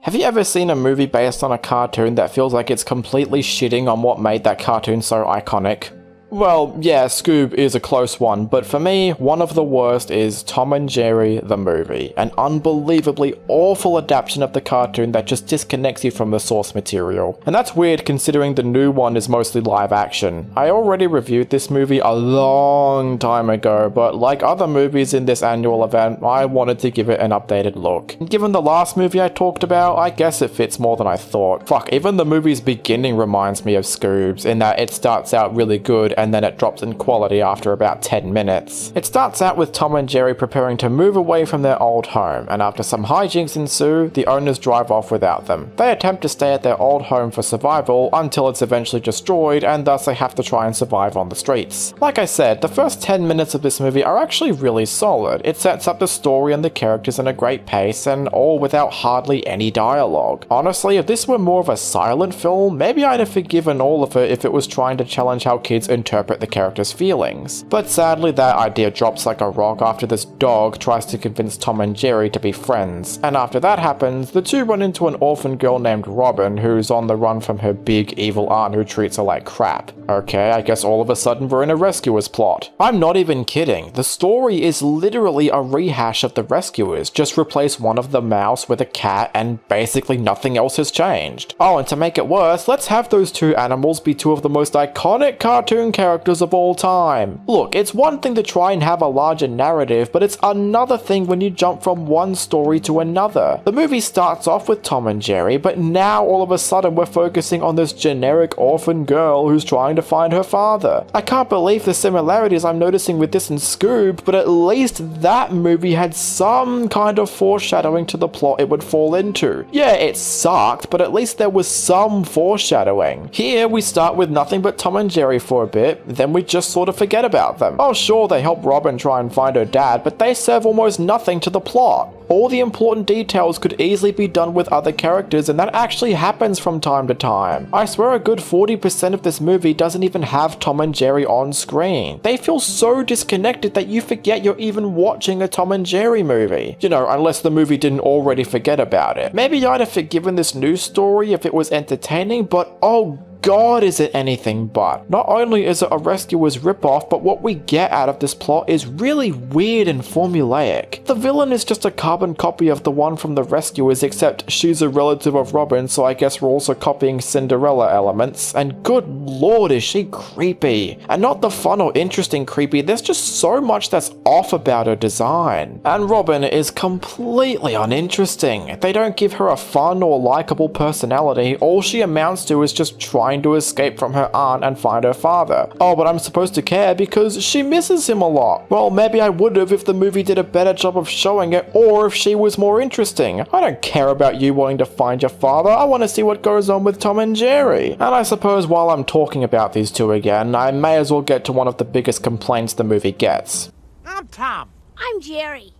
S1: Have you ever seen a movie based on a cartoon that feels like it's completely shitting on what made that cartoon so iconic? Well, yeah, Scoob is a close one, but for me, one of the worst is Tom and Jerry the movie, an unbelievably awful adaptation of the cartoon that just disconnects you from the source material. And that's weird considering the new one is mostly live action. I already reviewed this movie a long time ago, but like other movies in this annual event, I wanted to give it an updated look. And given the last movie I talked about, I guess it fits more than I thought. Fuck, even the movie's beginning reminds me of Scoob's, in that it starts out really good and then it drops in quality after about 10 minutes. It starts out with Tom and Jerry preparing to move away from their old home, and after some hijinks ensue, the owners drive off without them. They attempt to stay at their old home for survival until it's eventually destroyed, and thus they have to try and survive on the streets. Like I said, the first 10 minutes of this movie are actually really solid. It sets up the story and the characters in a great pace, and all without hardly any dialogue. Honestly, if this were more of a silent film, maybe I'd have forgiven all of it if it was trying to challenge how kids interpret the characters' feelings. But sadly, that idea drops like a rock after this dog tries to convince Tom and Jerry to be friends, and after that happens, the two run into an orphan girl named Robin who's on the run from her big evil aunt who treats her like crap. Okay, I guess all of a sudden we're in a Rescuers plot. I'm not even kidding, the story is literally a rehash of the Rescuers, just replace one of the mouse with a cat and basically nothing else has changed. Oh, and to make it worse, let's have those two animals be two of the most iconic cartoon characters of all time. Look, it's one thing to try and have a larger narrative, but it's another thing when you jump from one story to another. The movie starts off with Tom and Jerry, but now all of a sudden we're focusing on this generic orphan girl who's trying to find her father. I can't believe the similarities I'm noticing with this and Scoob, but at least that movie had some kind of foreshadowing to the plot it would fall into. Yeah, it sucked, but at least there was some foreshadowing. Here we start with nothing but Tom and Jerry for a bit, bit, then we just sort of forget about them. Oh sure, they help Robin try and find her dad, but they serve almost nothing to the plot. All the important details could easily be done with other characters, and that actually happens from time to time. I swear a good 40% of this movie doesn't even have Tom and Jerry on screen. They feel so disconnected that you forget you're even watching a Tom and Jerry movie. You know, unless the movie didn't already forget about it. Maybe I'd have forgiven this new story if it was entertaining, but oh God, is it anything but. Not only is it a Rescuers ripoff, but what we get out of this plot is really weird and formulaic. The villain is just a carbon copy of the one from the Rescuers, except she's a relative of Robin, so I guess we're also copying Cinderella elements. And good lord, is she creepy. And not the fun or interesting creepy, there's just so much that's off about her design. And Robin is completely uninteresting. They don't give her a fun or likable personality. All she amounts to is just trying to escape from her aunt and find her father. Oh, but I'm supposed to care because she misses him a lot. Well, maybe I would have if the movie did a better job of showing it, or if she was more interesting. I don't care about you wanting to find your father, I want to see what goes on with Tom and Jerry. And I suppose while I'm talking about these two again, I may as well get to one of the biggest complaints the movie gets.
S4: I'm Tom.
S5: I'm Jerry.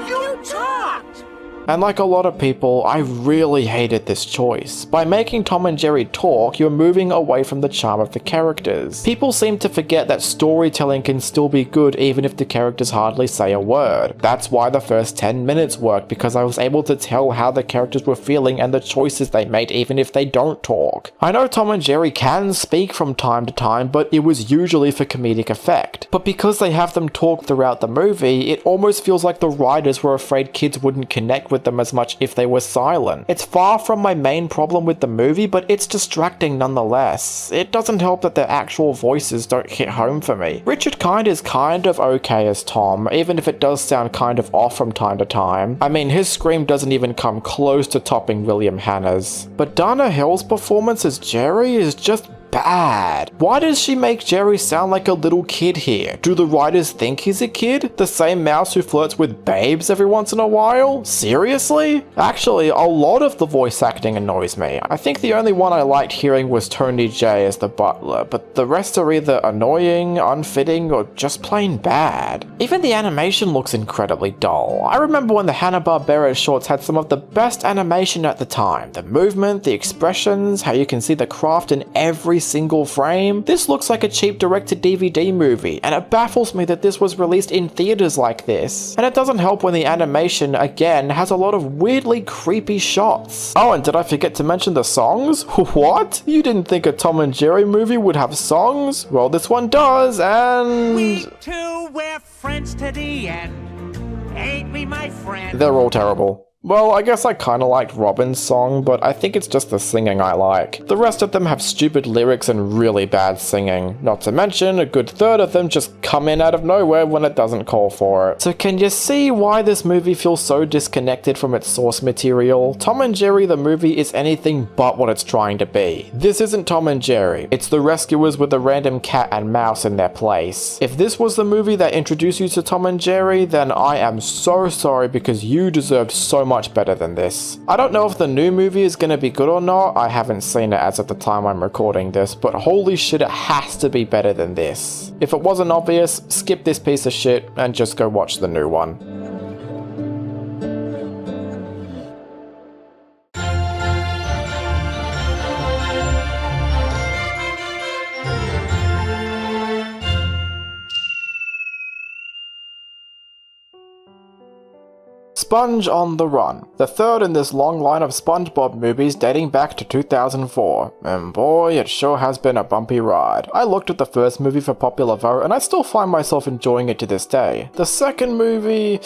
S4: You talked!
S1: And like a lot of people, I really hated this choice. By making Tom and Jerry talk, you're moving away from the charm of the characters. People seem to forget that storytelling can still be good even if the characters hardly say a word. That's why the first 10 minutes worked, because I was able to tell how the characters were feeling and the choices they made even if they don't talk. I know Tom and Jerry can speak from time to time, but it was usually for comedic effect. But because they have them talk throughout the movie, it almost feels like the writers were afraid kids wouldn't connect with them as much if they were silent. It's far from my main problem with the movie, but it's distracting nonetheless. It doesn't help that their actual voices don't hit home for me. Richard Kind is kind of okay as Tom, even if it does sound kind of off from time to time. I mean, his scream doesn't even come close to topping William Hanna's. But Dana Hill's performance as Jerry is just bad. Why does she make Jerry sound like a little kid here? Do the writers think he's a kid? The same mouse who flirts with babes every once in a while? Seriously? Actually, a lot of the voice acting annoys me. I think the only one I liked hearing was Tony J as the butler, but the rest are either annoying, unfitting, or just plain bad. Even the animation looks incredibly dull. I remember when the Hanna-Barbera shorts had some of the best animation at the time. The movement, the expressions, how you can see the craft in every single frame. This looks like a cheap direct-to-DVD movie, and it baffles me that this was released in theaters like this. And it doesn't help when the animation, again, has a lot of weirdly creepy shots. Oh, and did I forget to mention the songs? What? You didn't think a Tom and Jerry movie would have songs? Well, this one does, and
S4: We two, we're friends to the end. Ain't we, my friend?
S1: they're all terrible. Well, I guess I kinda liked Robin's song, but I think it's just the singing I like. The rest of them have stupid lyrics and really bad singing. Not to mention, a good third of them just come in out of nowhere when it doesn't call for it. So can you see why this movie feels so disconnected from its source material? Tom and Jerry the movie is anything but what it's trying to be. This isn't Tom and Jerry. It's the Rescuers with a random cat and mouse in their place. If this was the movie that introduced you to Tom and Jerry, then I am so sorry because you deserved so much better than this. I don't know if the new movie is going to be good or not. I haven't seen it as of the time I'm recording this, but holy shit, it has to be better than this. If it wasn't obvious, skip this piece of shit and just go watch the new one. Sponge on the Run, the third in this long line of SpongeBob movies dating back to 2004, and boy, it sure has been a bumpy ride. I looked at the first movie for popular vote and I still find myself enjoying it to this day. The second movie,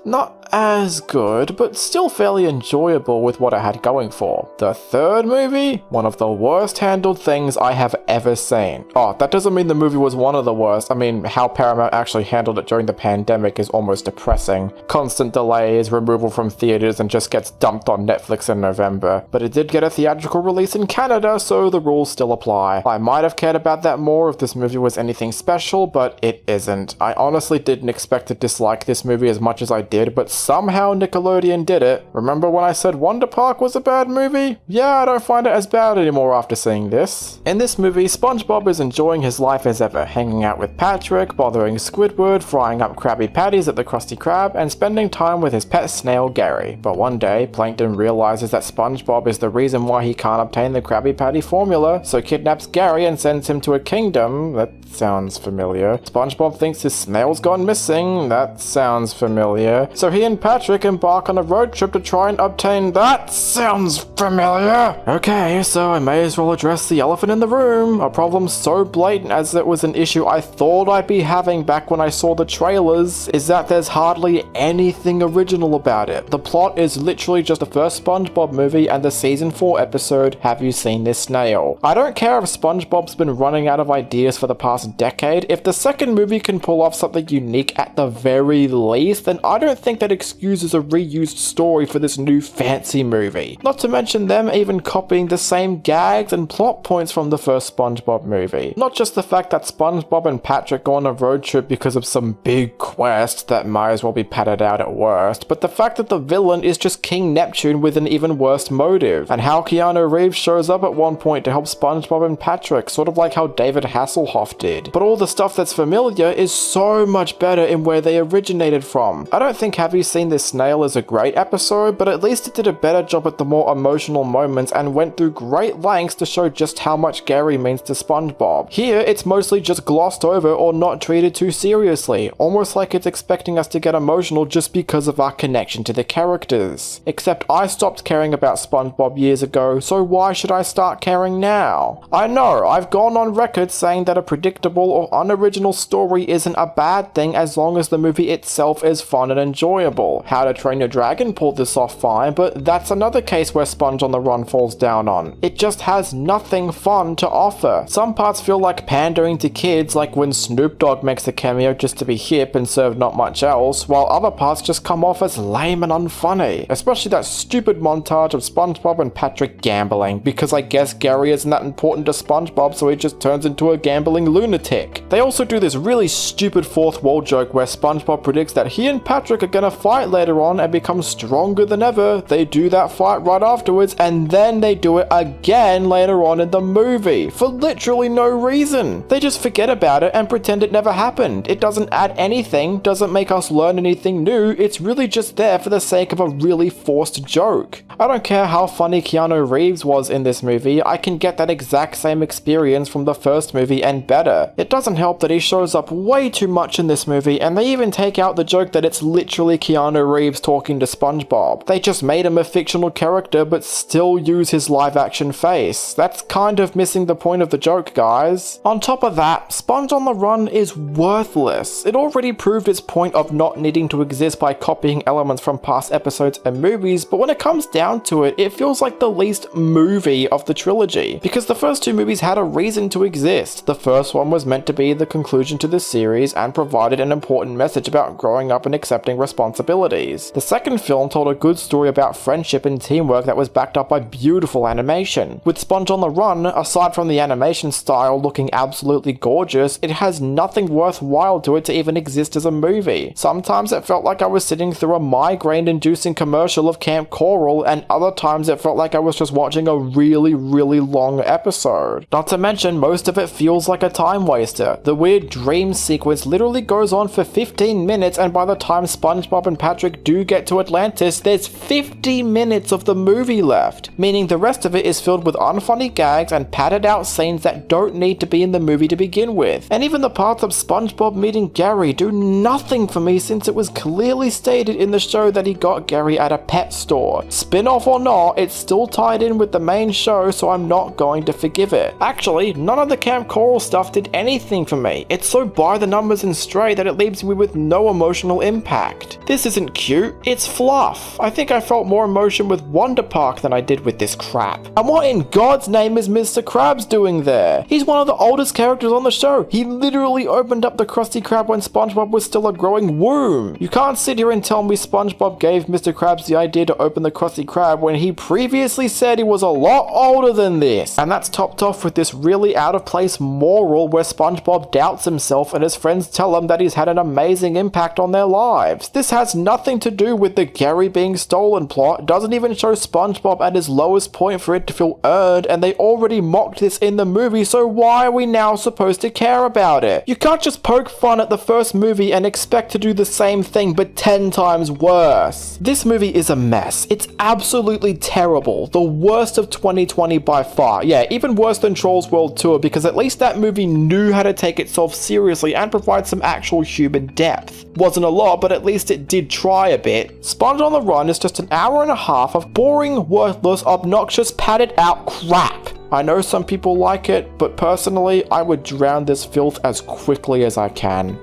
S1: not as good, but still fairly enjoyable with what I had going for. The third movie, one of the worst handled things I have ever seen. Oh, that doesn't mean the movie was one of the worst. I mean, how Paramount actually handled it during the pandemic is almost depressing. Constant delays, removal from theaters, and just gets dumped on Netflix in November. But it did get a theatrical release in Canada, so the rules still apply. I might have cared about that more if this movie was anything special, but it isn't. I honestly didn't expect to dislike this movie as much as I did, but somehow Nickelodeon did it. Remember when I said Wonder Park was a bad movie? Yeah, I don't find it as bad anymore after seeing this. In this movie, SpongeBob is enjoying his life as ever, hanging out with Patrick, bothering Squidward, frying up Krabby Patties at the Krusty Krab, and spending time with his pet snail Gary. But one day, Plankton realizes that SpongeBob is the reason why he can't obtain the Krabby Patty formula, so kidnaps Gary and sends him to a kingdom. That sounds familiar. SpongeBob thinks his snail's gone missing. That sounds familiar. So he and Patrick embark on a road trip to try and obtain. That sounds familiar. Okay, so I may as well address the elephant in the room. A problem so blatant as it was an issue I thought I'd be having back when I saw the trailers, is that there's hardly anything original about it. The plot is literally just the first SpongeBob movie and the season 4 episode, Have You Seen This Snail? I don't care if SpongeBob's been running out of ideas for the past decade. If the second movie can pull off something unique at the very least, then I don't think that excuses a reused story for this new fancy movie. Not to mention them even copying the same gags and plot points from the first SpongeBob movie. Not just the fact that SpongeBob and Patrick go on a road trip because of some big quest that might as well be padded out at worst, but the fact that the villain is just King Neptune with an even worse motive, and how Keanu Reeves shows up at one point to help SpongeBob and Patrick, sort of like how David Hasselhoff did. But all the stuff that's familiar is so much better in where they originated from. I don't think Have You Seen This Snail is a great episode, but at least it did a better job at the more emotional moments and went through great lengths to show just how much Gary means to SpongeBob. Here, it's mostly just glossed over or not treated too seriously, almost like it's expecting us to get emotional just because of our connection to the characters. Except I stopped caring about SpongeBob years ago, so why should I start caring now? I know, I've gone on record saying that a predictable or unoriginal story isn't a bad thing as long as the movie itself is fun and enjoyable. How to Train Your Dragon pulled this off fine, but that's another case where Sponge on the Run falls down on. It just has nothing fun to offer. Some parts feel like pandering to kids, like when Snoop Dogg makes a cameo just to be hip and serve not much else, while other parts just come off as lame and unfunny. Especially that stupid montage of SpongeBob and Patrick gambling, because I guess Gary isn't that important to SpongeBob, so he just turns into a gambling lunatic. They also do this really stupid fourth wall joke where SpongeBob predicts that he and Patrick are gonna fight later on and become stronger than ever. They do that fight right afterwards, and then they do it again later on in the movie, for literally no reason. They just forget about it and pretend it never happened. It doesn't add anything, doesn't make us learn anything new, it's really just there for the sake of a really forced joke. I don't care how funny Keanu Reeves was in this movie, I can get that exact same experience from the first movie and better. It doesn't help that he shows up way too much in this movie, and they even take out the joke that it's literally Keanu Reeves talking to SpongeBob. They just made him a fictional character but still use his live action face. That's kind of missing the point of the joke, guys. On top of that, Sponge on the Run is worthless. It already proved its point of not needing to exist by copying elements from past episodes and movies, but when it comes down to it, it feels like the least movie of the trilogy, because the first two movies had a reason to exist. The first one was meant to be the conclusion to the series and provided an important message about growing up and accepting responsibilities. The second film told a good story about friendship and teamwork that was backed up by beautiful animation. With Sponge on the Run, aside from the animation style looking absolutely gorgeous, it has nothing worthwhile to it to even exist as a movie. Sometimes it felt like I was sitting through a migraine-inducing commercial of Camp Coral, and other times it felt like I was just watching a really long episode. Not to mention, most of it feels like a time waster. The weird dream sequence literally goes on for 15 minutes, and by the time SpongeBob and Patrick do get to Atlantis, there's 50 minutes of the movie left, meaning the rest of it is filled with unfunny gags and padded out scenes that don't need to be in the movie to begin with. And even the parts of SpongeBob meeting Gary do nothing for me, since it was clearly stated in the show that he got Gary at a pet store. Spin-off or not, it's still tied in with the main show, so I'm not going to forgive it. Actually, none of the Camp Coral stuff did anything for me. It's so by the numbers and stray that it leaves me with no emotional impact. This isn't cute, it's fluff. I think I felt more emotion with Wonder Park than I did with this crap. And what in God's name is Mr. Krabs doing there? He's one of the oldest characters on the show. He literally opened up the Krusty Krab when SpongeBob was still a growing womb. You can't sit here and tell me SpongeBob gave Mr. Krabs the idea to open the Krusty Krab when he previously said he was a lot older than this. And that's topped off with this really out of place moral where SpongeBob doubts himself and his friends tell him that he's had an amazing impact on their lives. This has has nothing to do with the Gary being stolen plot, doesn't even show SpongeBob at his lowest point for it to feel earned, and they already mocked this in the movie, so why are we now supposed to care about it? You can't just poke fun at the first movie and expect to do the same thing but 10 times worse. This movie is a mess. It's absolutely terrible. The worst of 2020 by far. Yeah, even worse than Trolls World Tour, because at least that movie knew how to take itself seriously and provide some actual human depth. Wasn't a lot, but at least it did try a bit. Sponge on the Run is just an hour and a half of boring, worthless, obnoxious, padded out crap. I know some people like it, but personally, I would drown this filth as quickly as I can.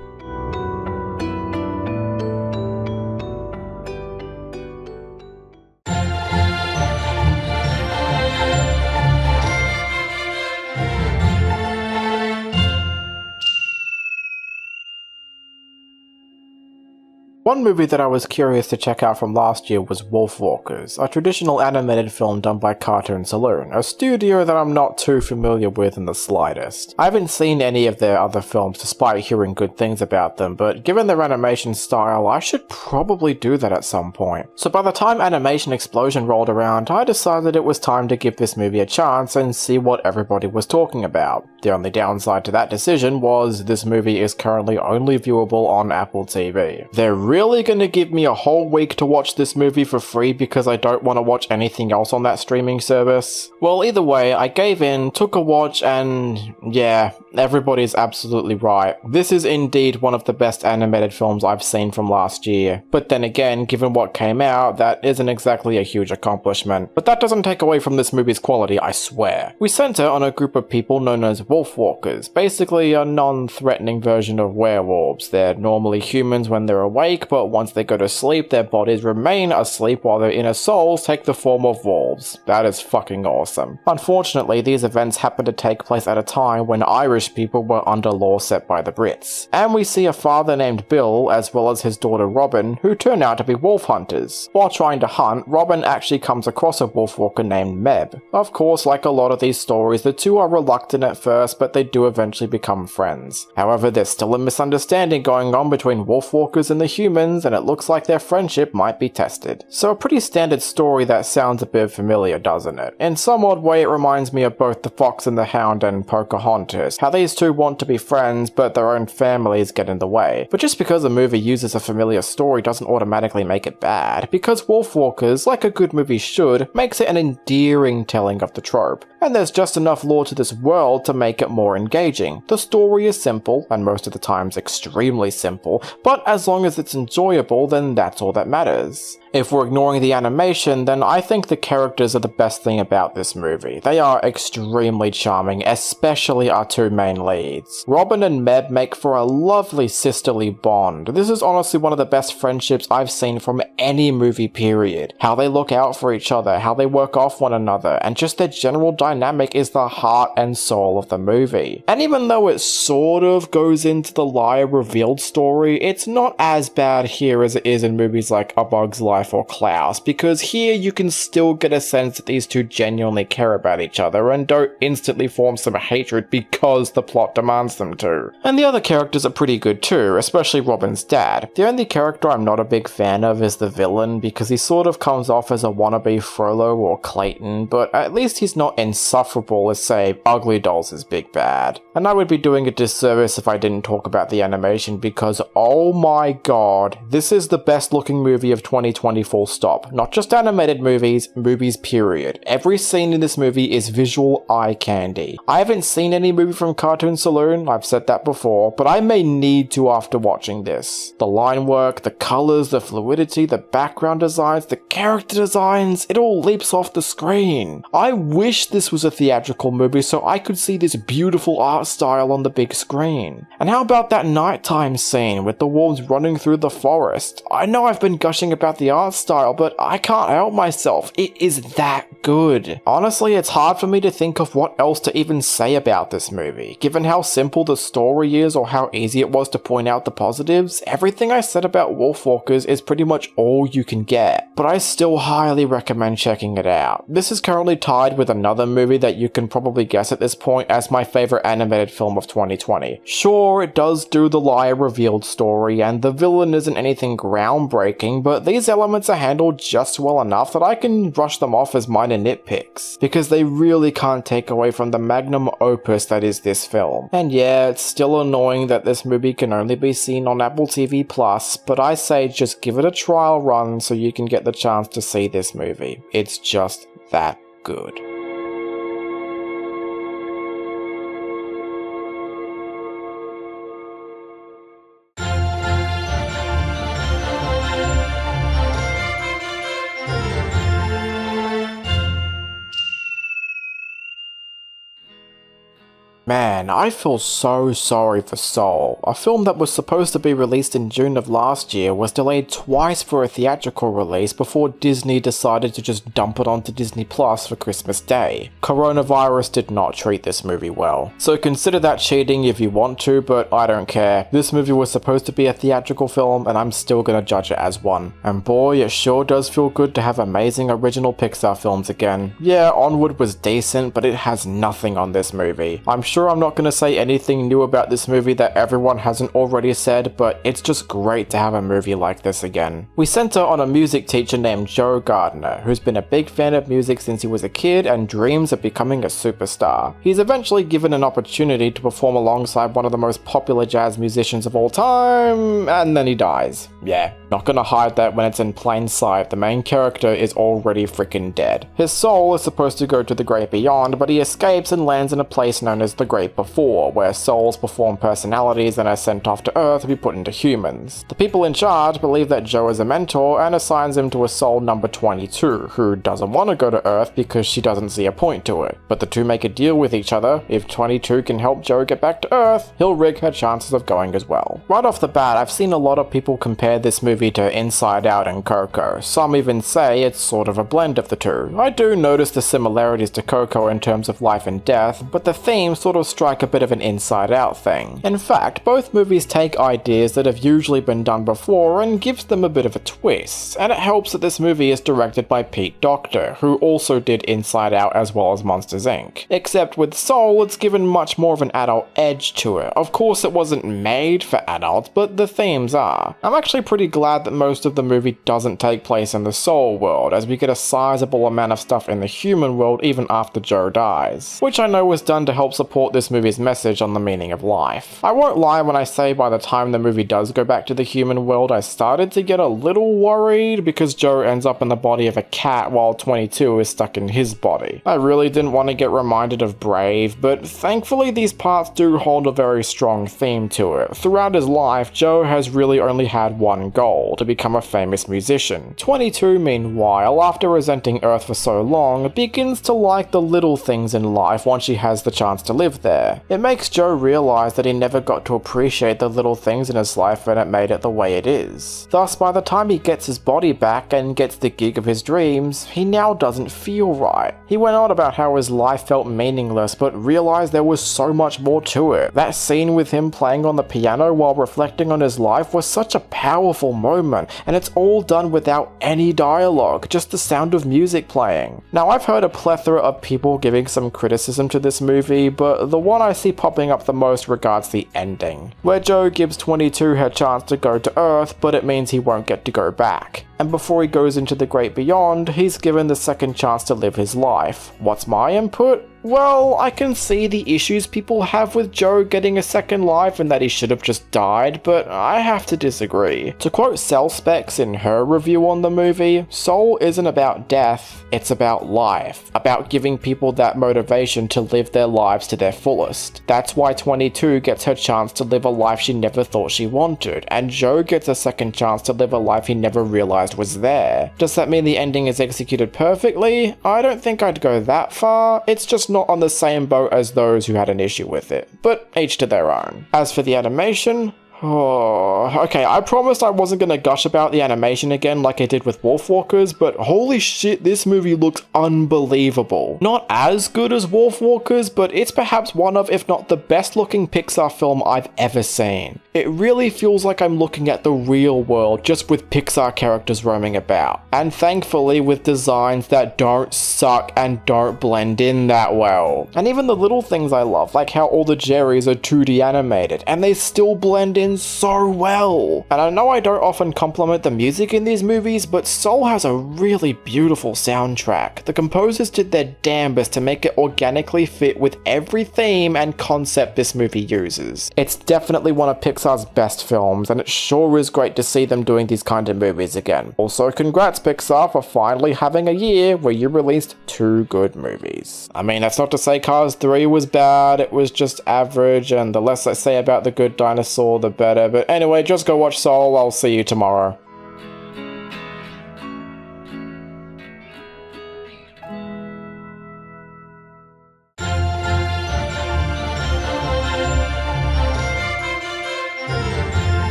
S1: One movie that I was curious to check out from last year was Wolfwalkers, a traditional animated film done by Cartoon Saloon, a studio that I'm not too familiar with in the slightest. I haven't seen any of their other films despite hearing good things about them, but given their animation style, I should probably do that at some point. So by the time Animation Explosion rolled around, I decided it was time to give this movie a chance and see what everybody was talking about. The only downside to that decision was this movie is currently only viewable on Apple TV. They're really gonna give me a whole week to watch this movie for free because I don't want to watch anything else on that streaming service? Well, either way, I gave in, took a watch, and yeah, everybody's absolutely right. This is indeed one of the best animated films I've seen from last year. But then again, given what came out, that isn't exactly a huge accomplishment. But that doesn't take away from this movie's quality, I swear. We center on a group of people known as Wolfwalkers, basically a non-threatening version of werewolves. They're normally humans when they're awake, but once they go to sleep, their bodies remain asleep while their inner souls take the form of wolves. That is fucking awesome. Unfortunately, these events happen to take place at a time when Irish people were under law set by the Brits. And we see a father named Bill, as well as his daughter Robin, who turn out to be wolf hunters. While trying to hunt, Robin actually comes across a wolfwalker named Meb. Of course, like a lot of these stories, the two are reluctant at first, but they do eventually become friends. However, there's still a misunderstanding going on between wolfwalkers and the humans, and it looks like their friendship might be tested. So a pretty standard story that sounds a bit familiar, doesn't it? In some odd way, it reminds me of both The Fox and the Hound and Pocahontas, how these two want to be friends, but their own families get in the way. But just because a movie uses a familiar story doesn't automatically make it bad, because Wolfwalkers, like a good movie should, makes it an endearing telling of the trope. And there's just enough lore to this world to make it more engaging. The story is simple, and most of the times extremely simple, but as long as it's enjoyable, then that's all that matters. If we're ignoring the animation, then I think the characters are the best thing about this movie. They are extremely charming, especially our two main leads. Robin and Meb make for a lovely sisterly bond. This is honestly one of the best friendships I've seen from any movie period. How they look out for each other, how they work off one another, and just their general dynamic is the heart and soul of the movie. And even though it sort of goes into the liar revealed story, it's not as bad here as it is in movies like A Bug's Life or Klaus, because here you can still get a sense that these two genuinely care about each other and don't instantly form some hatred because the plot demands them to. And the other characters are pretty good too, especially Robin's dad. The only character I'm not a big fan of is the villain, because he sort of comes off as a wannabe Frollo or Clayton, but at least he's not insufferable as, say, Ugly Dolls' big bad. And I would be doing a disservice if I didn't talk about the animation, because oh my god, this is the best looking movie of 2020 full stop. Not just animated movies, movies period. Every scene in this movie is visual eye candy. I haven't seen any movie from Cartoon Saloon, I've said that before, but I may need to after watching this. The line work, the colors, the fluidity, the background designs, the character designs, it all leaps off the screen. I wish this was a theatrical movie so I could see this beautiful art style on the big screen. And how about that nighttime scene with the wolves running through the forest? I know I've been gushing about the art style, but I can't help myself. It is that good. Honestly, it's hard for me to think of what else to even say about this movie. Given how simple the story is or how easy it was to point out the positives, everything I said about Wolfwalkers is pretty much all you can get. But I still highly recommend checking it out. This is currently tied with another movie that you can probably guess at this point as my favorite animated film of 2020. Sure, it does do the liar revealed story and the villain isn't anything groundbreaking, but these elements are handled just well enough that I can brush them off as minor nitpicks, because they really can't take away from the magnum opus that is this film. And yeah, it's still annoying that this movie can only be seen on Apple TV+, but I say just give it a trial run so you can get the chance to see this movie. It's just that good. Man, I feel so sorry for Soul. A film that was supposed to be released in June of last year was delayed twice for a theatrical release before Disney decided to just dump it onto Disney Plus for Christmas Day. Coronavirus did not treat this movie well. So consider that cheating if you want to, but I don't care. This movie was supposed to be a theatrical film and I'm still gonna judge it as one. And boy, it sure does feel good to have amazing original Pixar films again. Yeah, Onward was decent, but it has nothing on this movie. I'm sure I'm not going to say anything new about this movie that everyone hasn't already said, but it's just great to have a movie like this again. We center on a music teacher named Joe Gardner, who's been a big fan of music since he was a kid and dreams of becoming a superstar. He's eventually given an opportunity to perform alongside one of the most popular jazz musicians of all time, and then he dies. Yeah, not gonna hide that when it's in plain sight, the main character is already freaking dead. His soul is supposed to go to the great beyond, but he escapes and lands in a place known as the Great Before, where souls perform personalities and are sent off to Earth to be put into humans. The people in charge believe that Joe is a mentor and assigns him to a soul number 22, who doesn't want to go to Earth because she doesn't see a point to it. But the two make a deal with each other. If 22 can help Joe get back to Earth, he'll rig her chances of going as well. Right off the bat, I've seen a lot of people compare this movie to Inside Out and Coco. Some even say it's sort of a blend of the two. I do notice the similarities to Coco in terms of life and death, but the themes sort of strike a bit of an Inside Out thing. In fact, both movies take ideas that have usually been done before and gives them a bit of a twist, and it helps that this movie is directed by Pete Docter, who also did Inside Out as well as Monsters Inc. Except with Soul, it's given much more of an adult edge to it. Of course, it wasn't made for adults, but the themes are. I'm actually pretty glad that most of the movie doesn't take place in the Soul world, as we get a sizable amount of stuff in the human world even after Joe dies, which I know was done to help support this movie's message on the meaning of life. I won't lie when I say by the time the movie does go back to the human world, I started to get a little worried because Joe ends up in the body of a cat while 22 is stuck in his body. I really didn't want to get reminded of Brave, but thankfully these parts do hold a very strong theme to it. Throughout his life, Joe has really only had one goal, to become a famous musician. 22, meanwhile, after resenting Earth for so long, begins to like the little things in life once she has the chance to live there. It makes Joe realize that he never got to appreciate the little things in his life and it made it the way it is. Thus, by the time he gets his body back and gets the gig of his dreams, he now doesn't feel right. He went on about how his life felt meaningless, but realized there was so much more to it. That scene with him playing on the piano while reflecting on his life was such a powerful moment, and it's all done without any dialogue, just the sound of music playing. Now, I've heard a plethora of people giving some criticism to this movie, but the one I see popping up the most regards the ending, where Joe gives 22 her chance to go to Earth, but it means he won't get to go back. And before he goes into the great beyond, he's given the second chance to live his life. What's my input? Well, I can see the issues people have with Joe getting a second life and that he should have just died, but I have to disagree. To quote Cell Specs in her review on the movie, Soul isn't about death, it's about life. About giving people that motivation to live their lives to their fullest. That's why 22 gets her chance to live a life she never thought she wanted, and Joe gets a second chance to live a life he never realized was there. Does that mean the ending is executed perfectly? I don't think I'd go that far. It's just not on the same boat as those who had an issue with it, but each to their own. As for the animation, Oh, okay, I promised I wasn't gonna gush about the animation again like I did with Wolfwalkers, but holy shit, this movie looks unbelievable. Not as good as Wolfwalkers, but it's perhaps one of, if not the best looking Pixar film I've ever seen. It really feels like I'm looking at the real world, just with Pixar characters roaming about. And thankfully with designs that don't suck and don't blend in that well. And even the little things I love, like how all the Jerrys are 2D animated, and they still blend in so well. And I know I don't often compliment the music in these movies, but Soul has a really beautiful soundtrack. The composers did their damnedest to make it organically fit with every theme and concept this movie uses. It's definitely one of Pixar's best films, and it sure is great to see them doing these kind of movies again. Also, congrats Pixar for finally having a year where you released 2 good movies. I mean, that's not to say Cars 3 was bad, it was just average, and the less I say about The Good Dinosaur, the better. But anyway, just go watch Soul, I'll see you tomorrow.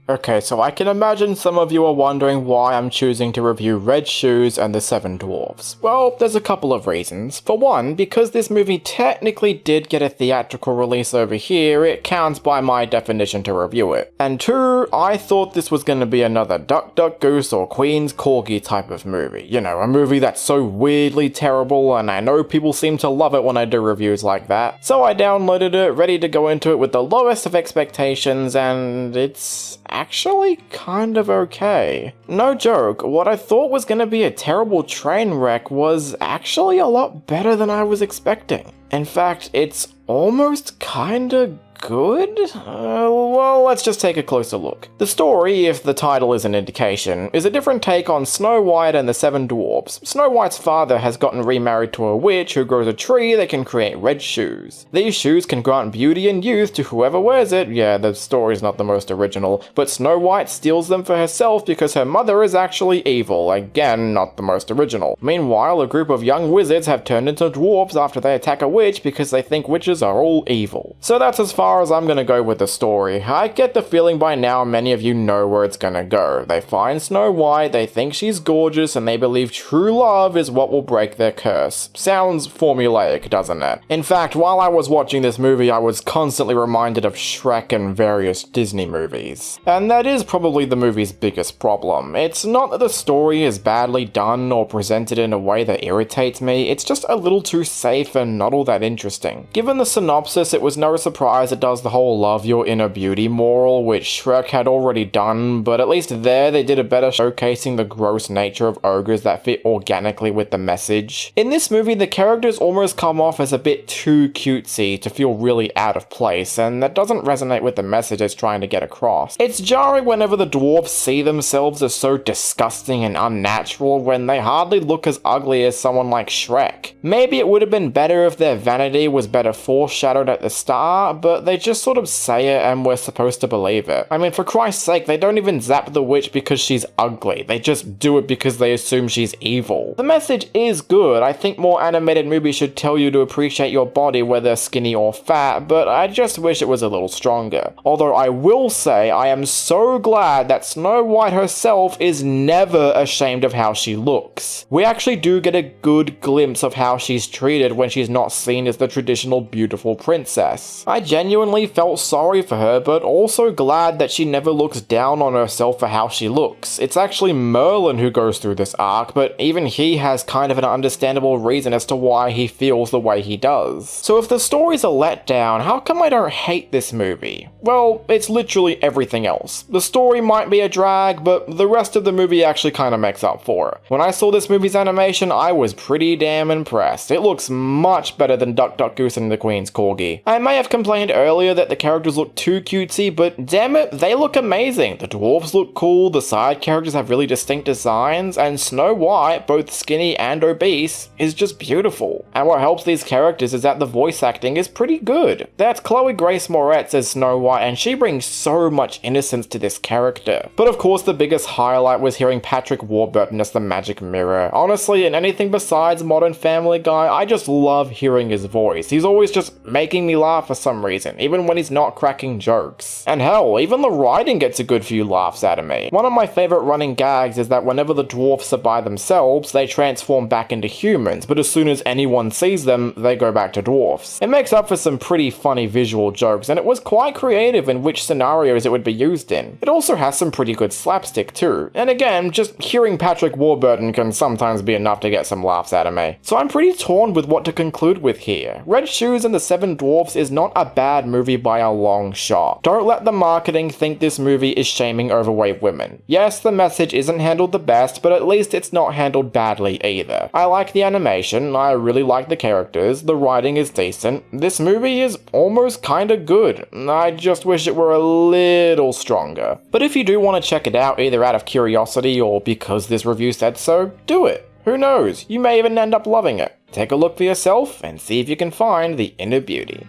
S1: Okay, so I can imagine some of you are wondering why I'm choosing to review Red Shoes and the Seven Dwarfs. Well, there's a couple of reasons. For one, because this movie technically did get a theatrical release over here, it counts by my definition to review it. And two, I thought this was going to be another Duck Duck Goose or Queen's Corgi type of movie. You know, a movie that's so weirdly terrible, and I know people seem to love it when I do reviews like that. So I downloaded it, ready to go into it with the lowest of expectations, and it's actually kind of okay. No joke, what I thought was gonna be a terrible train wreck was actually a lot better than I was expecting. In fact, it's almost kinda good? Well, let's just take a closer look. The story, if the title is an indication, is a different take on Snow White and the Seven Dwarfs. Snow White's father has gotten remarried to a witch who grows a tree that can create red shoes. These shoes can grant beauty and youth to whoever wears it. Yeah, the story's not the most original, but Snow White steals them for herself because her mother is actually evil. Again, not the most original. Meanwhile, a group of young wizards have turned into dwarfs after they attack a witch because they think witches are all evil. So that's as far as I'm gonna go with the story. I get the feeling by now many of you know where it's gonna go. They find Snow White, they think she's gorgeous, and they believe true love is what will break their curse. Sounds formulaic, doesn't it? In fact, while I was watching this movie, I was constantly reminded of Shrek and various Disney movies. And that is probably the movie's biggest problem. It's not that the story is badly done or presented in a way that irritates me, it's just a little too safe and not all that interesting. Given the synopsis, it was no surprise it does the whole love your inner beauty moral, which Shrek had already done, but at least there they did a better showcasing the gross nature of ogres that fit organically with the message. In this movie, the characters almost come off as a bit too cutesy to feel really out of place, and that doesn't resonate with the message it's trying to get across. It's jarring whenever the dwarves see themselves as so disgusting and unnatural when they hardly look as ugly as someone like Shrek. Maybe it would have been better if their vanity was better foreshadowed at the start, but they just sort of say it and we're supposed to believe it. I mean, for Christ's sake, they don't even zap the witch because she's ugly. They just do it because they assume she's evil. The message is good. I think more animated movies should tell you to appreciate your body, whether skinny or fat, but I just wish it was a little stronger. Although I will say I am so glad that Snow White herself is never ashamed of how she looks. We actually do get a good glimpse of how she's treated when she's not seen as the traditional beautiful princess. I genuinely felt sorry for her, but also glad that she never looks down on herself for how she looks. It's actually Merlin who goes through this arc, but even he has kind of an understandable reason as to why he feels the way he does. So if the story's a letdown, how come I don't hate this movie? Well, it's literally everything else. The story might be a drag, but the rest of the movie actually kind of makes up for it. When I saw this movie's animation, I was pretty damn impressed. It looks much better than Duck Duck Goose and the Queen's Corgi. I may have complained earlier that the characters look too cutesy, but damn it, they look amazing. The dwarves look cool, the side characters have really distinct designs, and Snow White, both skinny and obese, is just beautiful. And what helps these characters is that the voice acting is pretty good. That's Chloe Grace Moretz as Snow White, and she brings so much innocence to this character. But of course, the biggest highlight was hearing Patrick Warburton as the Magic Mirror. Honestly, in anything besides Modern Family Guy, I just love hearing his voice. He's always just making me laugh for some reason, even when he's not cracking jokes. And hell, even the writing gets a good few laughs out of me. One of my favorite running gags is that whenever the dwarfs are by themselves, they transform back into humans, but as soon as anyone sees them, they go back to dwarfs. It makes up for some pretty funny visual jokes, and it was quite creative in which scenarios it would be used in. It also has some pretty good slapstick too, and again, just hearing Patrick Warburton can sometimes be enough to get some laughs out of me. So I'm pretty torn with what to conclude with here. Red Shoes and the Seven Dwarfs is not a bad movie by a long shot. Don't let the marketing think this movie is shaming overweight women. Yes, the message isn't handled the best, but at least it's not handled badly either. I like the animation, I really like the characters, the writing is decent. This movie is almost kinda good. I just wish it were a little stronger. But if you do want to check it out either out of curiosity or because this review said so, do it. Who knows, you may even end up loving it. Take a look for yourself and see if you can find the inner beauty.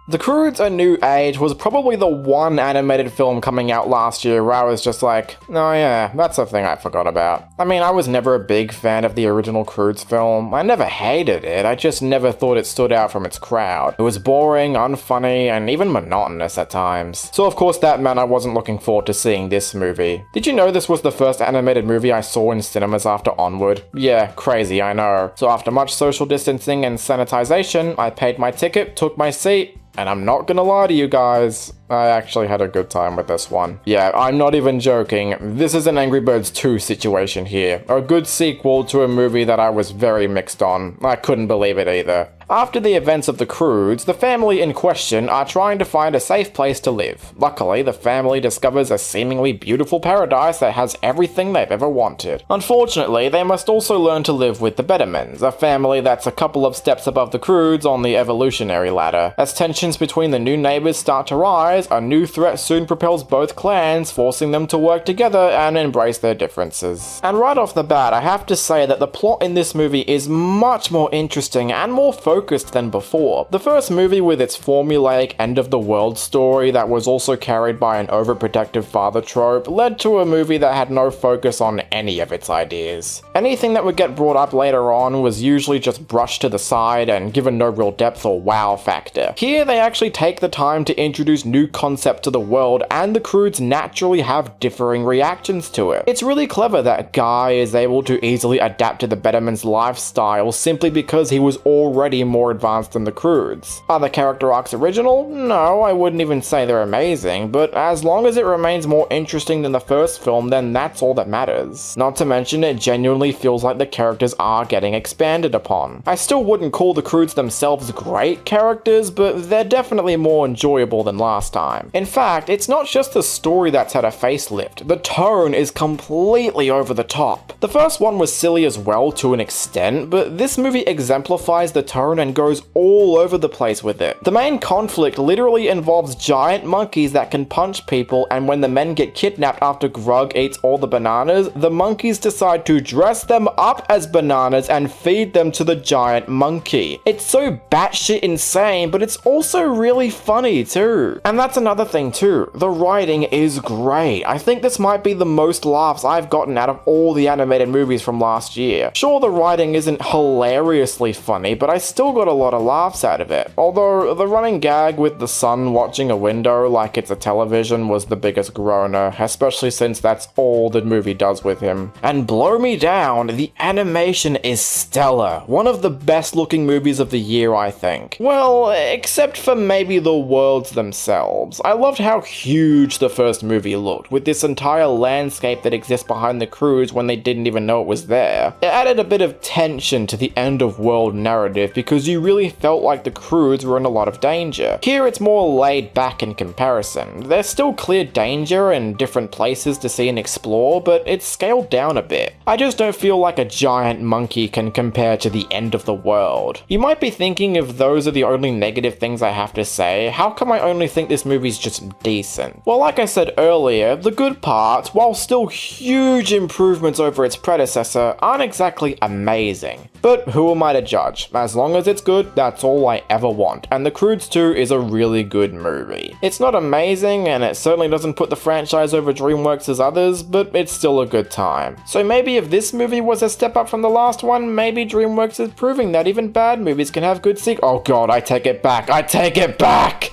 S1: The Croods: A New Age was probably the one animated film coming out last year where I was just like, oh yeah, that's a thing I forgot about. I mean, I was never a big fan of the original Croods film. I never hated it, I just never thought it stood out from its crowd. It was boring, unfunny, and even monotonous at times. So of course that meant I wasn't looking forward to seeing this movie. Did you know this was the first animated movie I saw in cinemas after Onward? Yeah, crazy, I know. So after much social distancing and sanitization, I paid my ticket, took my seat, and I'm not gonna lie to you guys, I actually had a good time with this one. Yeah, I'm not even joking, this is an Angry Birds 2 situation here. A good sequel to a movie that I was very mixed on. I couldn't believe it either. After the events of the Croods, the family in question are trying to find a safe place to live. Luckily, the family discovers a seemingly beautiful paradise that has everything they've ever wanted. Unfortunately, they must also learn to live with the Bettermans, a family that's a couple of steps above the Croods on the evolutionary ladder. As tensions between the new neighbors start to rise, a new threat soon propels both clans, forcing them to work together and embrace their differences. And right off the bat, I have to say that the plot in this movie is much more interesting and more focused than before. The first movie, with its formulaic end-of-the-world story that was also carried by an overprotective father trope, led to a movie that had no focus on any of its ideas. Anything that would get brought up later on was usually just brushed to the side and given no real depth or wow factor. Here, they actually take the time to introduce new concepts to the world, and the Croods naturally have differing reactions to it. It's really clever that Guy is able to easily adapt to the Betterman's lifestyle simply because he was already more advanced than the Croods. Are the character arcs original? No, I wouldn't even say they're amazing, but as long as it remains more interesting than the first film, then that's all that matters. Not to mention, it genuinely feels like the characters are getting expanded upon. I still wouldn't call the Croods themselves great characters, but they're definitely more enjoyable than last time. In fact, it's not just the story that's had a facelift, the tone is completely over the top. The first one was silly as well to an extent, but this movie exemplifies the tone and goes all over the place with it. The main conflict literally involves giant monkeys that can punch people, and when the men get kidnapped after Grug eats all the bananas, the monkeys decide to dress them up as bananas and feed them to the giant monkey. It's so batshit insane, but it's also really funny too. And that's another thing too, the writing is great. I think this might be the most laughs I've gotten out of all the animated movies from last year. Sure, the writing isn't hilariously funny, but I still got a lot of laughs out of it. Although, the running gag with the son watching a window like it's a television was the biggest groaner, especially since that's all the movie does with him. And blow me down, the animation is stellar. One of the best looking movies of the year, I think. Well, except for maybe the worlds themselves. themselves. I loved how huge the first movie looked, with this entire landscape that exists behind the Croods when they didn't even know it was there. It added a bit of tension to the end of world narrative because you really felt like the Croods were in a lot of danger. Here it's more laid back in comparison. There's still clear danger and different places to see and explore, but it's scaled down a bit. I just don't feel like a giant monkey can compare to the end of the world. You might be thinking if those are the only negative things I have to say, how come I only think this movie's just decent? Well, like I said earlier, the good parts, while still huge improvements over its predecessor, aren't exactly amazing. But who am I to judge? As long as it's good, that's all I ever want, and The Croods 2 is a really good movie. It's not amazing, and it certainly doesn't put the franchise over DreamWorks as others, but it's still a good time. So maybe if this movie was a step up from the last one, maybe DreamWorks is proving that even bad movies can have good oh god, I take it back, I take it back!